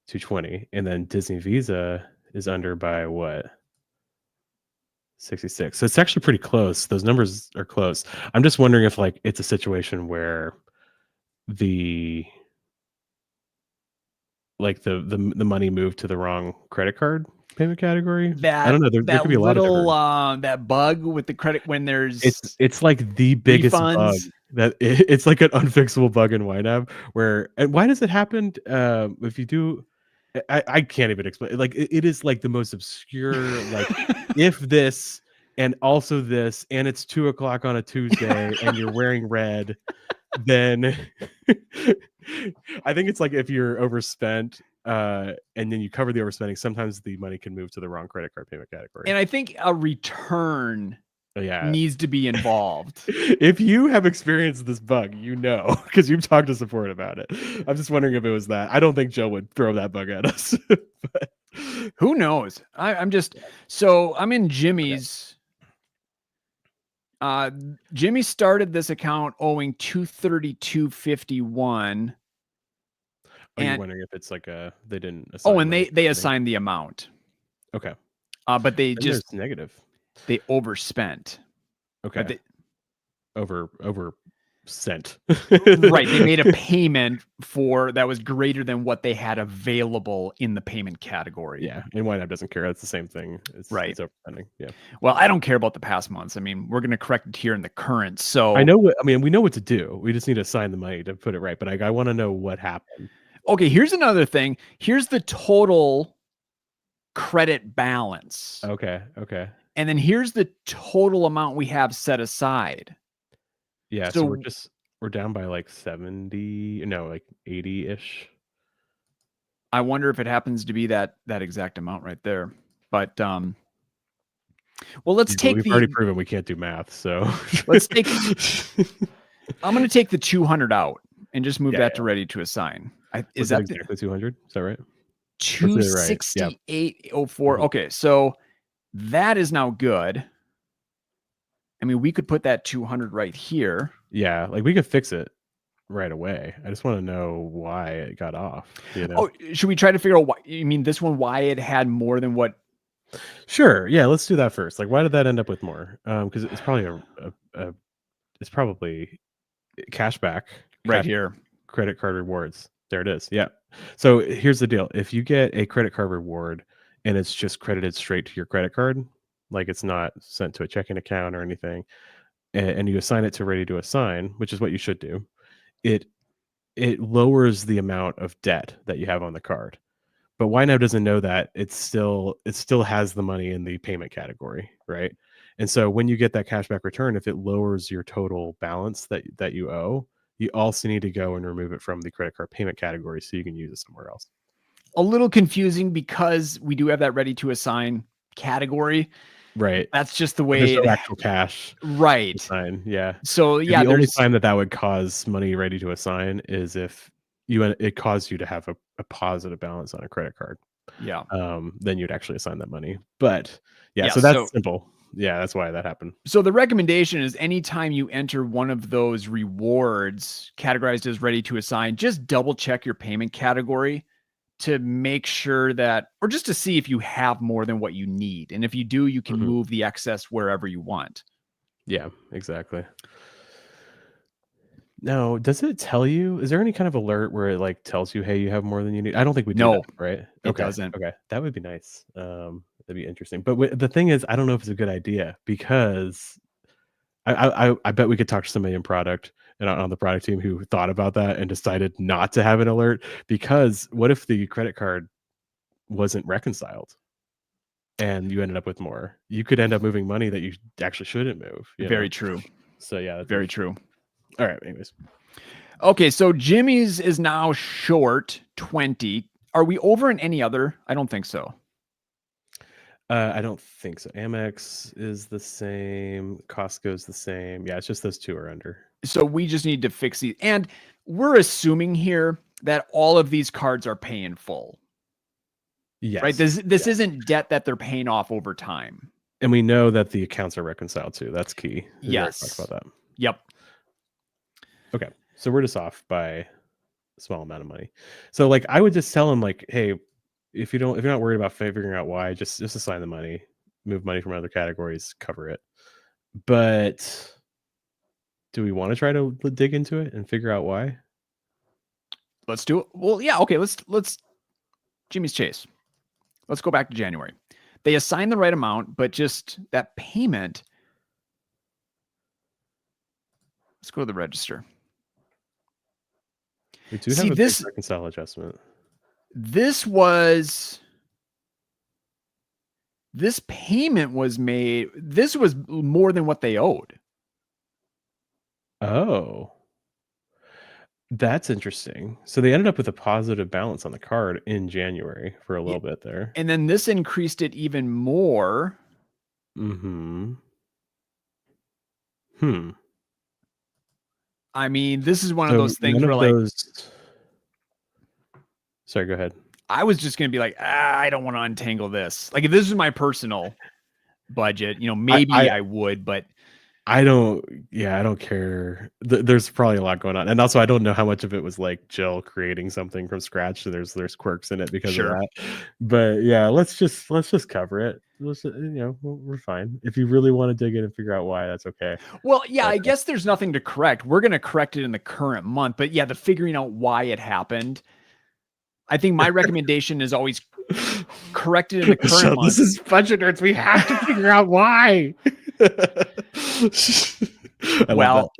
220. And then Disney Visa is under by what? 66. So it's actually pretty close. Those numbers are close. I'm just wondering if like it's a situation where the money moved to the wrong credit card payment category. I don't know. There could be a lot of different... that bug with the credit when there's it's like the biggest refunds. Bug that it's like an unfixable bug in YNAB where, and why does it happen? If you do, I can't even explain. Like it is like the most obscure. Like if this and also this, and it's 2:00 on a Tuesday, and you're wearing red, then I think it's like if you're overspent. And then you cover the overspending, sometimes the money can move to the wrong credit card payment category. And I think a return needs to be involved. If you have experienced this bug, you know, because you've talked to support about it. I'm just wondering if it was that. I don't think Joe would throw that bug at us. But who knows? I'm in Jimmy's. Jimmy started this account owing $232.51. Are you wondering if it's like they didn't assign? Oh, and they assigned the amount. Okay. But they just negative. They overspent. Okay. Overspent. Right. They made a payment that was greater than what they had available in the payment category. Yeah. And YNAB doesn't care. That's the same thing. It's overspending. Yeah. Well, I don't care about the past months. I mean, we're going to correct it here in the current. So we know what to do. We just need to assign the money to put it right. But I want to know what happened. Okay, here's another thing. Here's the total credit balance. Okay. And then here's the total amount we have set aside. Yeah, so we're down by like 70, no, like 80-ish. I wonder if it happens to be that exact amount right there. But well, let's take we've already proven we can't do math, so let's take I'm going to take the 200 out and just move that to ready to assign. Is that exactly 200? Is that right? 268.04. Okay, so that is now good. I mean, we could put that 200 right here. Yeah, like we could fix it right away. I just want to know why it got off. You know? Oh, should we try to figure out why? You mean this one? Why it had more than what? Sure. Yeah, let's do that first. Like, why did that end up with more? Because it's probably it's probably cashback right here. Credit card rewards. There it is. Yeah. So here's the deal. If you get a credit card reward and it's just credited straight to your credit card, like it's not sent to a checking account or anything, and you assign it to ready to assign, which is what you should do, it lowers the amount of debt that you have on the card. But YNAB doesn't know that it still has the money in the payment category, right? And so when you get that cashback return, if it lowers your total balance that you owe, you also need to go and remove it from the credit card payment category so you can use it somewhere else. A little confusing because we do have that ready to assign category. Right. That's just the way there's no actual cash. Right. Assign. Yeah. So yeah, the only time that would cause money ready to assign is if it caused you to have a positive balance on a credit card. Yeah. Then you'd actually assign that money. But yeah, so that's simple. Yeah, that's why that happened. So the recommendation is anytime you enter one of those rewards categorized as ready to assign, just double check your payment category to make sure that, or just to see if you have more than what you need. And if you do, you can move the excess wherever you want. Yeah, exactly. Now, does it tell you, is there any kind of alert where it like tells you, hey, you have more than you need? I don't think we do that, right? It doesn't. Okay. That would be nice. That'd be interesting. But the thing is, I don't know if it's a good idea because I bet we could talk to somebody in product and on the product team who thought about that and decided not to have an alert, because what if the credit card wasn't reconciled and you ended up with more? You could end up moving money that you actually shouldn't move. Very true. So yeah, very true. All right. Anyways. Okay, so Jimmy's is now short 20. Are we over in any other? I don't think so. I don't think so. Amex is the same. Costco's the same. Yeah, it's just those two are under. So we just need to fix these. And we're assuming here that all of these cards are paying full. Yes. Right? This isn't debt that they're paying off over time. And we know that the accounts are reconciled too. That's key. Yes. Talk about that. Yep. Okay. So we're just off by a small amount of money. So like I would just tell them like, hey, if you're not worried about figuring out why, just assign the money, move money from other categories, cover it. But do we want to try to dig into it and figure out why? Let's do it. Well, yeah, okay, let's Jimmy's Chase. Let's go back to January. They assign the right amount, but just that payment. Let's go to the register. We do have a big reconcile adjustment. This payment was made. This was more than what they owed. Oh, that's interesting. So they ended up with a positive balance on the card in January for a little bit there. And then this increased it even more. Hmm. I mean, this is one of those things where like... Sorry, go ahead. I was just going to be like, I don't want to untangle this. Like if this is my personal budget, maybe I would, but I don't care. There's probably a lot going on. And also I don't know how much of it was like Jill creating something from scratch. So there's quirks in it because of that. But yeah, let's just cover it. We're fine. If you really want to dig in and figure out why, that's okay. Well, yeah, I guess there's nothing to correct. We're going to correct it in the current month, but yeah, the figuring out why it happened. I think my recommendation is always corrected in the current month. This is budget nerds. We have to figure out why. Well,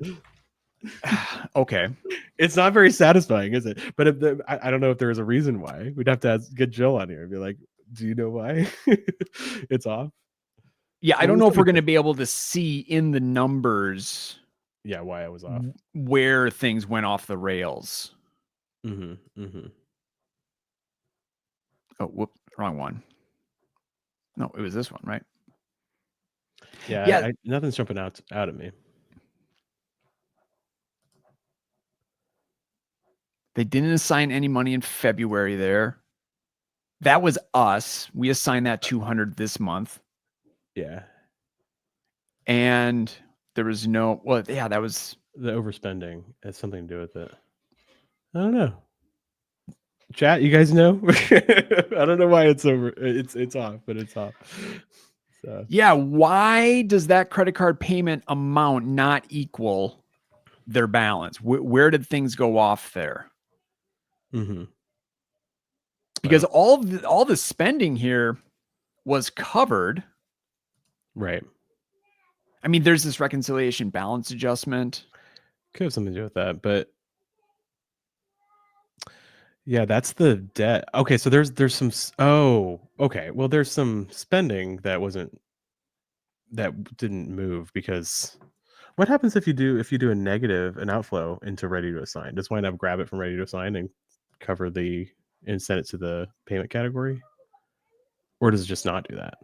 okay. It's not very satisfying, is it? But I don't know if there is a reason why. We'd have to get Jill on here and be like, do you know why it's off? Yeah, I don't know if we're going to be able to see in the numbers. Yeah, why it was off. Where things went off the rails. Oh, whoop, wrong one. No, it was this one, right? Yeah. Nothing's jumping out at me. They didn't assign any money in February there. That was us. We assigned that 200 this month. Yeah. And there was no, well, yeah, that was the overspending. Has something to do with it. I don't know. Chat, you guys know? I don't know why it's over. It's off, but it's off. So. Yeah, why does that credit card payment amount not equal their balance? Where did things go off there? Because all the spending here was covered. Right. I mean, there's this reconciliation balance adjustment. Could have something to do with that, but yeah, that's the debt. Okay, so there's some. Oh, okay. Well, there's some spending that didn't move because what happens if you do an outflow into ready to assign? Does YNAB grab it from ready to assign and cover and send it to the payment category, or does it just not do that?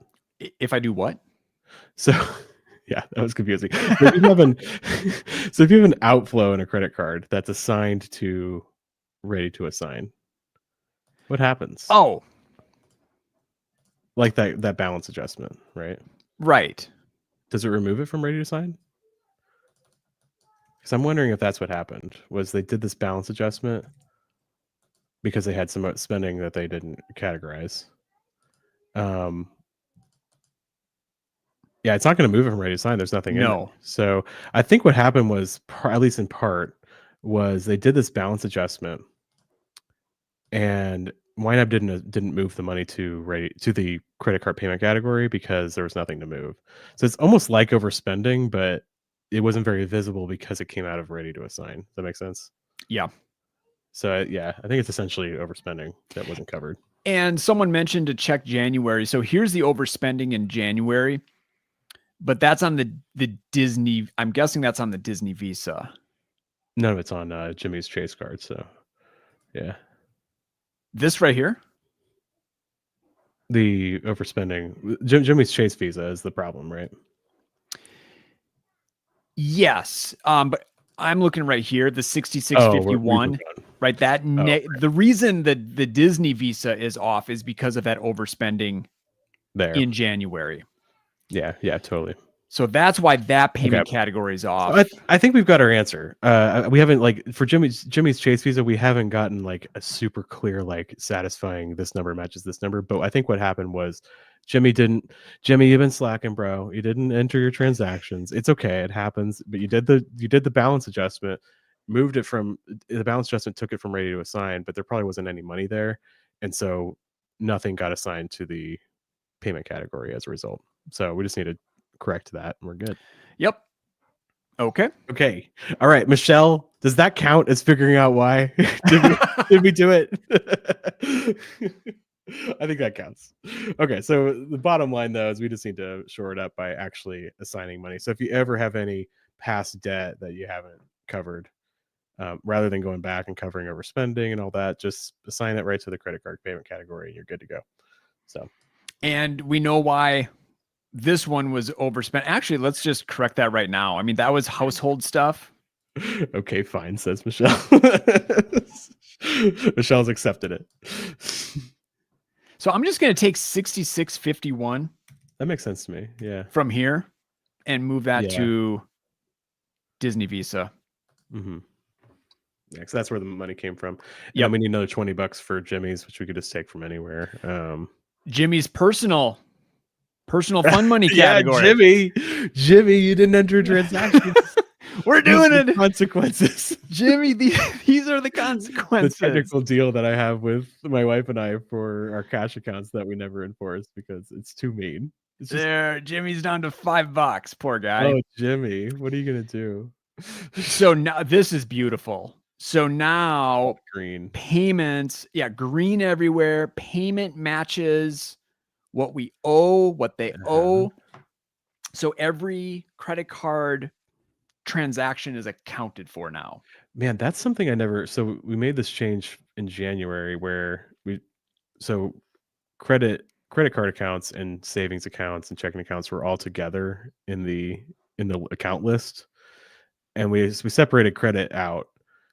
If I do what? So yeah, that was confusing. If you have an outflow in a credit card that's assigned to ready to assign, what happens? Oh, like that balance adjustment, right? Right. Does it remove it from ready to assign? Because I'm wondering if that's what happened. Was they did this balance adjustment because they had some spending that they didn't categorize. Yeah, it's not going to move it from ready to assign. There's nothing in it. So I think what happened was, at least in part, was they did this balance adjustment, and YNAB didn't move the money to the credit card payment category because there was nothing to move. So it's almost like overspending, but it wasn't very visible because it came out of ready to assign. Does that make sense? Yeah. So yeah, I think it's essentially overspending that wasn't covered. And someone mentioned to check January. So here's the overspending in January, but that's on the Disney. I'm guessing that's on the Disney Visa. None of it's on Jimmy's Chase card. So yeah. This right here? The overspending. Jimmy's Chase Visa is the problem, right? Yes. But I'm looking right here, the Oh, 6651, right? That right. the reason that the Disney Visa is off is because of that overspending There. in January. Yeah, totally. So that's why that payment category is off. So I think we've got our answer. We haven't, like, for Jimmy's Chase Visa, we haven't gotten like a super clear, like, satisfying this number matches this number. But I think what happened was Jimmy, you've been slacking, bro. You didn't enter your transactions. It's okay, it happens. But you did the balance adjustment, moved it from the balance adjustment, took it from ready to assign, but there probably wasn't any money there, and so nothing got assigned to the payment category as a result. So we just need to correct that and we're good. Yep. Okay. All right, Michelle, does that count as figuring out why? did we do it? I think that counts. Okay, so the bottom line though is we just need to shore it up by actually assigning money. So if you ever have any past debt that you haven't covered, rather than going back and covering overspending and all that, just assign it right to the credit card payment category and you're good to go. So, and we know why this one was overspent. Actually, let's just correct that right now. I mean, that was household stuff. Okay, fine, says Michelle. Michelle's accepted it. So I'm just going to take 6651. That makes sense to me. Yeah. From here and move that to Disney Visa. Mm-hmm. Yeah, because that's where the money came from. Yeah, we need another $20 for Jimmy's, which we could just take from anywhere. Jimmy's personal fund money category. Yeah, Jimmy, you didn't enter transactions. We're doing it. Consequences. Jimmy, these are the consequences. The technical deal that I have with my wife and I for our cash accounts that we never enforce because it's too mean. It's just... Jimmy's down to $5. Poor guy. Oh, Jimmy, what are you gonna do? So now this is beautiful. So now green payments, green everywhere. Payment matches what we owe, what they owe. So every credit card transaction is accounted for now. Man, that's something I never. So we made this change in January where credit card accounts and savings accounts and checking accounts were all together in the account list, and we separated credit out,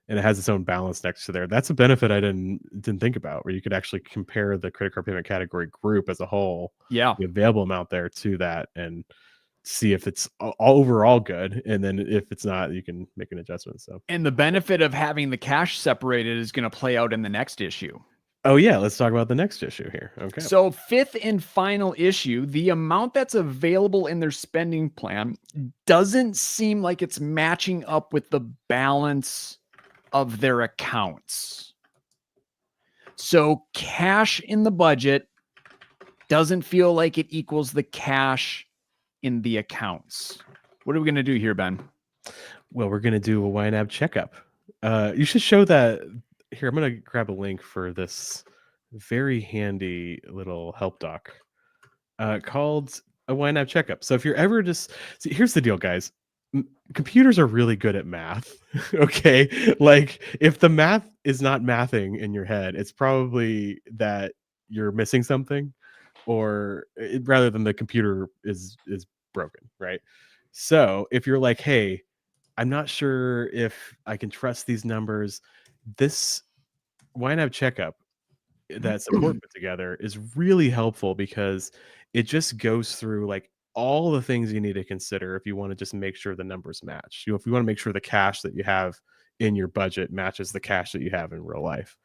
and it has its own balance next to there. That's a benefit I didn't think about, where you could actually compare the credit card payment category group as a whole, the available amount there to that, and see if it's all overall good, and then if it's not, you can make an adjustment. So, and the benefit of having the cash separated is going to play out in the next issue. Oh yeah, let's talk about the next issue here. Okay. So fifth and final issue, the amount that's available in their spending plan doesn't seem like it's matching up with the balance of their accounts. So cash in the budget doesn't feel like it equals the cash in the accounts. What are we going to do here, Ben? Well, we're going to do a YNAB checkup. You should show that here. I'm going to grab a link for this very handy little help doc called a YNAB checkup. So if you're ever see, here's the deal, guys. Computers are really good at math. Okay. Like if the math is not mathing in your head, it's probably that you're missing something, or rather than the computer is broken, right? So if you're like, hey, I'm not sure if I can trust these numbers, this YNAB checkup that Support put together is really helpful because it just goes through like all the things you need to consider if you want to just make sure the numbers match. If you want to make sure the cash that you have in your budget matches the cash that you have in real life.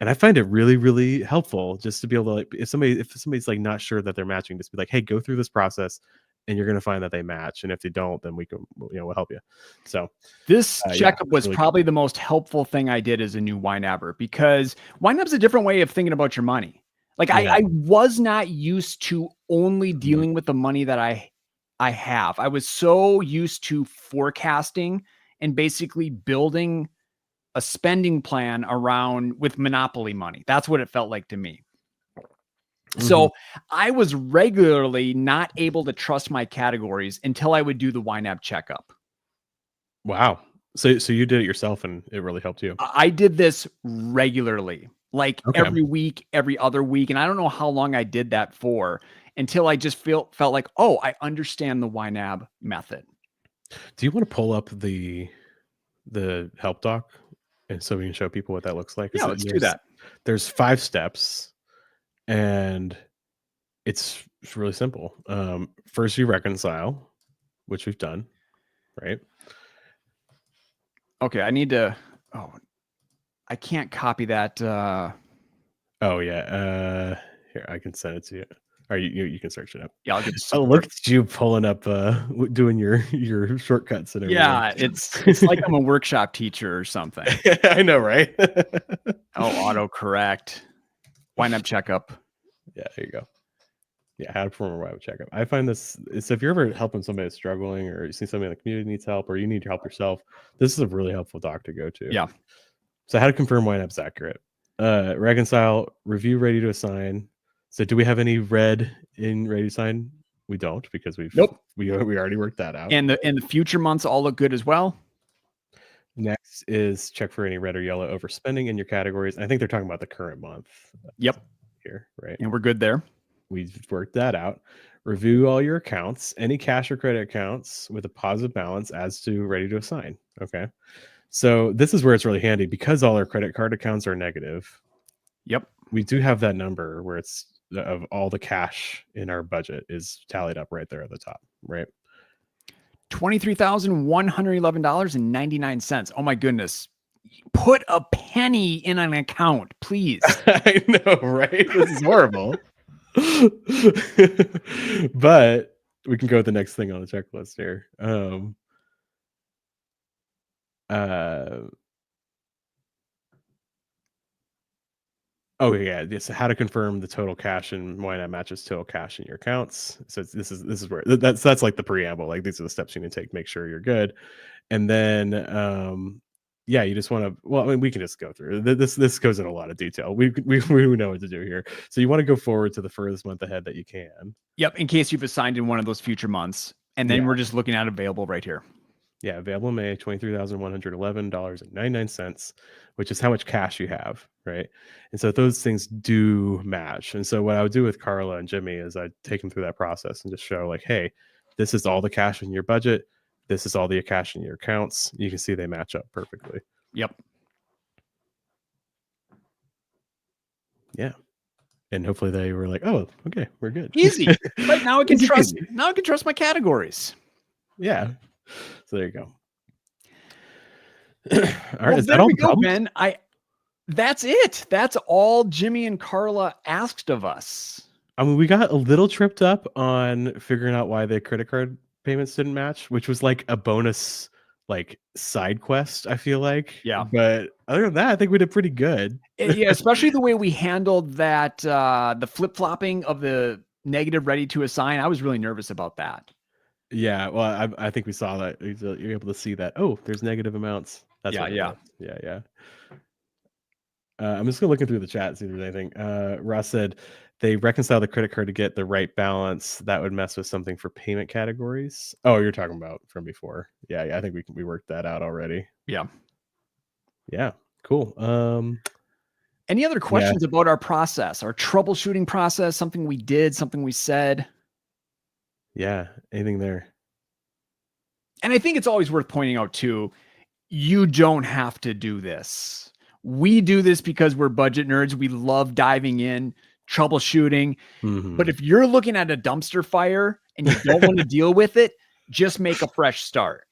And I find it really, really helpful just to be able to, like, if somebody's like not sure that they're matching, just be like, hey, go through this process and you're going to find that they match. And if they don't, then we'll help you. So this checkup was really probably the most helpful thing I did as a new YNABber, because YNAB's a different way of thinking about your money. Like I was not used to only dealing with the money that I have. I was so used to forecasting and basically building a spending plan around with Monopoly money. That's what it felt like to me. So I was regularly not able to trust my categories until I would do the YNAB checkup. Wow. So you did it yourself and it really helped you. I did this regularly, like Okay. every week, every other week. And I don't know how long I did that for until I just felt like, oh, I understand the YNAB method. Do you want to pull up the help doc and so we can show people what that looks like? Yeah, let's do that. There's 5 steps and it's really simple. First you reconcile, which we've done, right? Okay, I need to. Oh, I can't copy that. Oh yeah. Here I can send it to you. Or you can search it up. Yeah, I'll get. Oh, look at you pulling up, doing your shortcuts and everything. Yeah, it's like I'm a workshop teacher or something. I know, right? Oh, autocorrect. YNAB checkup. Yeah, there you go. Yeah, how to perform a YNAB checkup. I find this is if you're ever helping somebody that's struggling, or you see somebody in the community needs help, or you need help yourself, this is a really helpful doc to go to. Yeah. So how to confirm YNAB's accurate. Reconcile, review, ready to assign. So do we have any red in ready to assign? We don't, because we already worked that out. And the future months all look good as well. Next is check for any red or yellow overspending in your categories. I think they're talking about the current month. Yep. Here, right? And we're good there. We've worked that out. Review all your accounts, any cash or credit accounts with a positive balance as to ready to assign. Okay. So this is where it's really handy because all our credit card accounts are negative. Yep. We do have that number where it's of all the cash in our budget is tallied up right there at the top, right? $23,111.99. Oh my goodness. Put a penny in an account, please. I know, right? This is horrible. But we can go with the next thing on the checklist here. Oh yeah, this how to confirm the total cash and YNAB matches total cash in your accounts. So this is where that's like the preamble. Like these are the steps you need to take, make sure you're good, and then yeah, you just want to. Well, I mean, we can just go through this. Goes in a lot of detail. We know what to do here. So you want to go forward to the furthest month ahead that you can. Yep, in case you've assigned in one of those future months, and then we're just looking at available right here. Yeah, available in May, $23,111.99, which is how much cash you have, right? And so those things do match. And so what I would do with Carla and Jimmy is I'd take them through that process and just show like, hey, this is all the cash in your budget. This is all the cash in your accounts. You can see they match up perfectly. Yep. Yeah. And hopefully they were like, oh, okay, we're good. Easy. Right now I can trust. Now I can trust my categories. Yeah. So there you go. All right, well, is that all? Go, Ben. That's it. That's all Jimmy and Carla asked of us. I mean, we got a little tripped up on figuring out why the credit card payments didn't match, which was like a bonus, like side quest. I feel like, yeah. But other than that, I think we did pretty good. Yeah, especially the way we handled that, the flip flopping of the negative ready to assign. I was really nervous about that. Yeah, well, I think we saw that. You're able to see that. Oh, there's negative amounts. That's yeah. I'm just looking through the chat, see if there's anything. Ross said they reconcile the credit card to get the right balance. That would mess with something for payment categories. Oh, you're talking about from before. Yeah, I think we worked that out already. Yeah. Cool. Any other questions about our process, our troubleshooting process? Something we did, something we said. Yeah, anything there? And I think it's always worth pointing out too, you don't have to do this. We do this because we're budget nerds. We love diving in, troubleshooting. Mm-hmm. But if you're looking at a dumpster fire and you don't want to deal with it, just make a fresh start.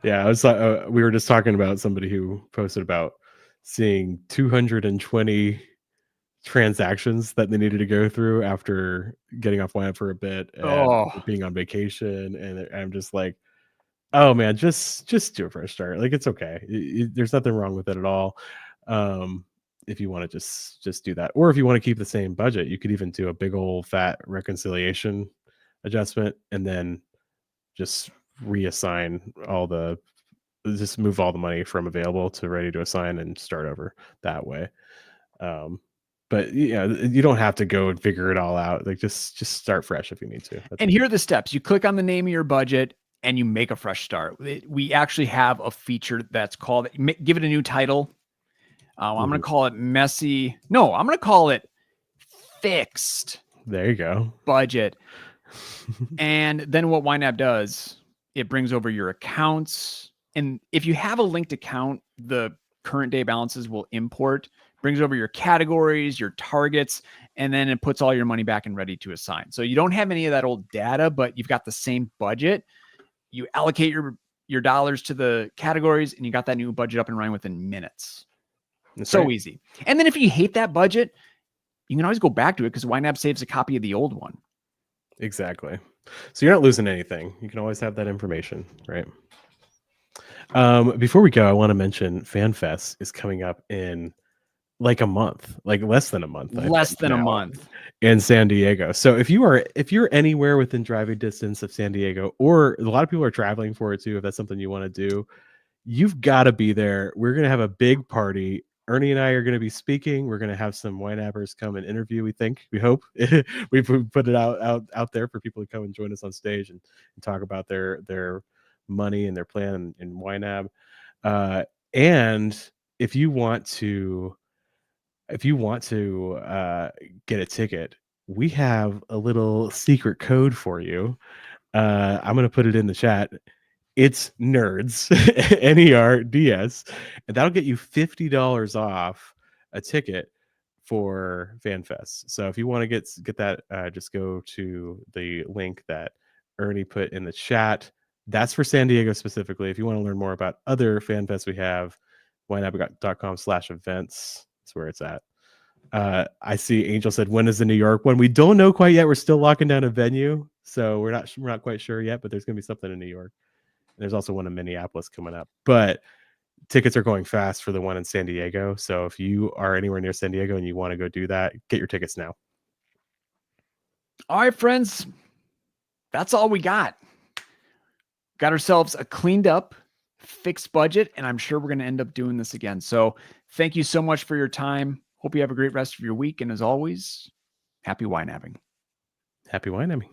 Yeah, I was we were just talking about somebody who posted about seeing 220 transactions that they needed to go through after getting off YNAB for a bit and being on vacation, and I'm just like, oh man, just do a fresh start. Like it's okay. There's nothing wrong with it at all. If you want to just do that, or if you want to keep the same budget, you could even do a big old fat reconciliation adjustment and then just reassign just move all the money from available to ready to assign and start over that way. But yeah, you don't have to go and figure it all out. Like just start fresh if you need to. And here are the steps. You click on the name of your budget and you make a fresh start. We actually have a feature that's called, give it a new title. I'm going to call it messy. No, I'm going to call it fixed. There you go. Budget. And then what YNAB does, it brings over your accounts. And if you have a linked account, the current day balances will import, brings over your categories, your targets, and then it puts all your money back and ready to assign. So you don't have any of that old data, but you've got the same budget. You allocate your dollars to the categories and you got that new budget up and running within minutes. That's so easy. And then if you hate that budget, you can always go back to it because YNAB saves a copy of the old one. Exactly. So you're not losing anything. You can always have that information, right? Before we go, I want to mention FanFest is coming up in like a month, like less than a month. Less than a month in San Diego. So if you're anywhere within driving distance of San Diego, or a lot of people are traveling for it too, if that's something you want to do, you've got to be there. We're going to have a big party. Ernie and I are going to be speaking. We're going to have some YNABers come and interview. We hope we put it out there for people to come and join us on stage and talk about their money and their plan in YNAB. And if you want to get a ticket, we have a little secret code for you. I'm going to put it in the chat. It's NERDS, NERDS, and that'll get you $50 off a ticket for FanFest. So if you want to get that, just go to the link that Ernie put in the chat. That's for San Diego specifically. If you want to learn more about other FanFests we have, ynab.com/events. That's where it's at. I see Angel said, when is the New York one? We don't know quite yet. We're still locking down a venue, so we're not quite sure yet, but there's going to be something in New York. There's also one in Minneapolis coming up, but tickets are going fast for the one in San Diego. So if you are anywhere near San Diego and you want to go do that, get your tickets now. All right, friends, that's all we got. Got ourselves a cleaned up, fixed budget, and I'm sure we're going to end up doing this again. So thank you so much for your time. Hope you have a great rest of your week. And as always, happy YNABing. Happy YNABing.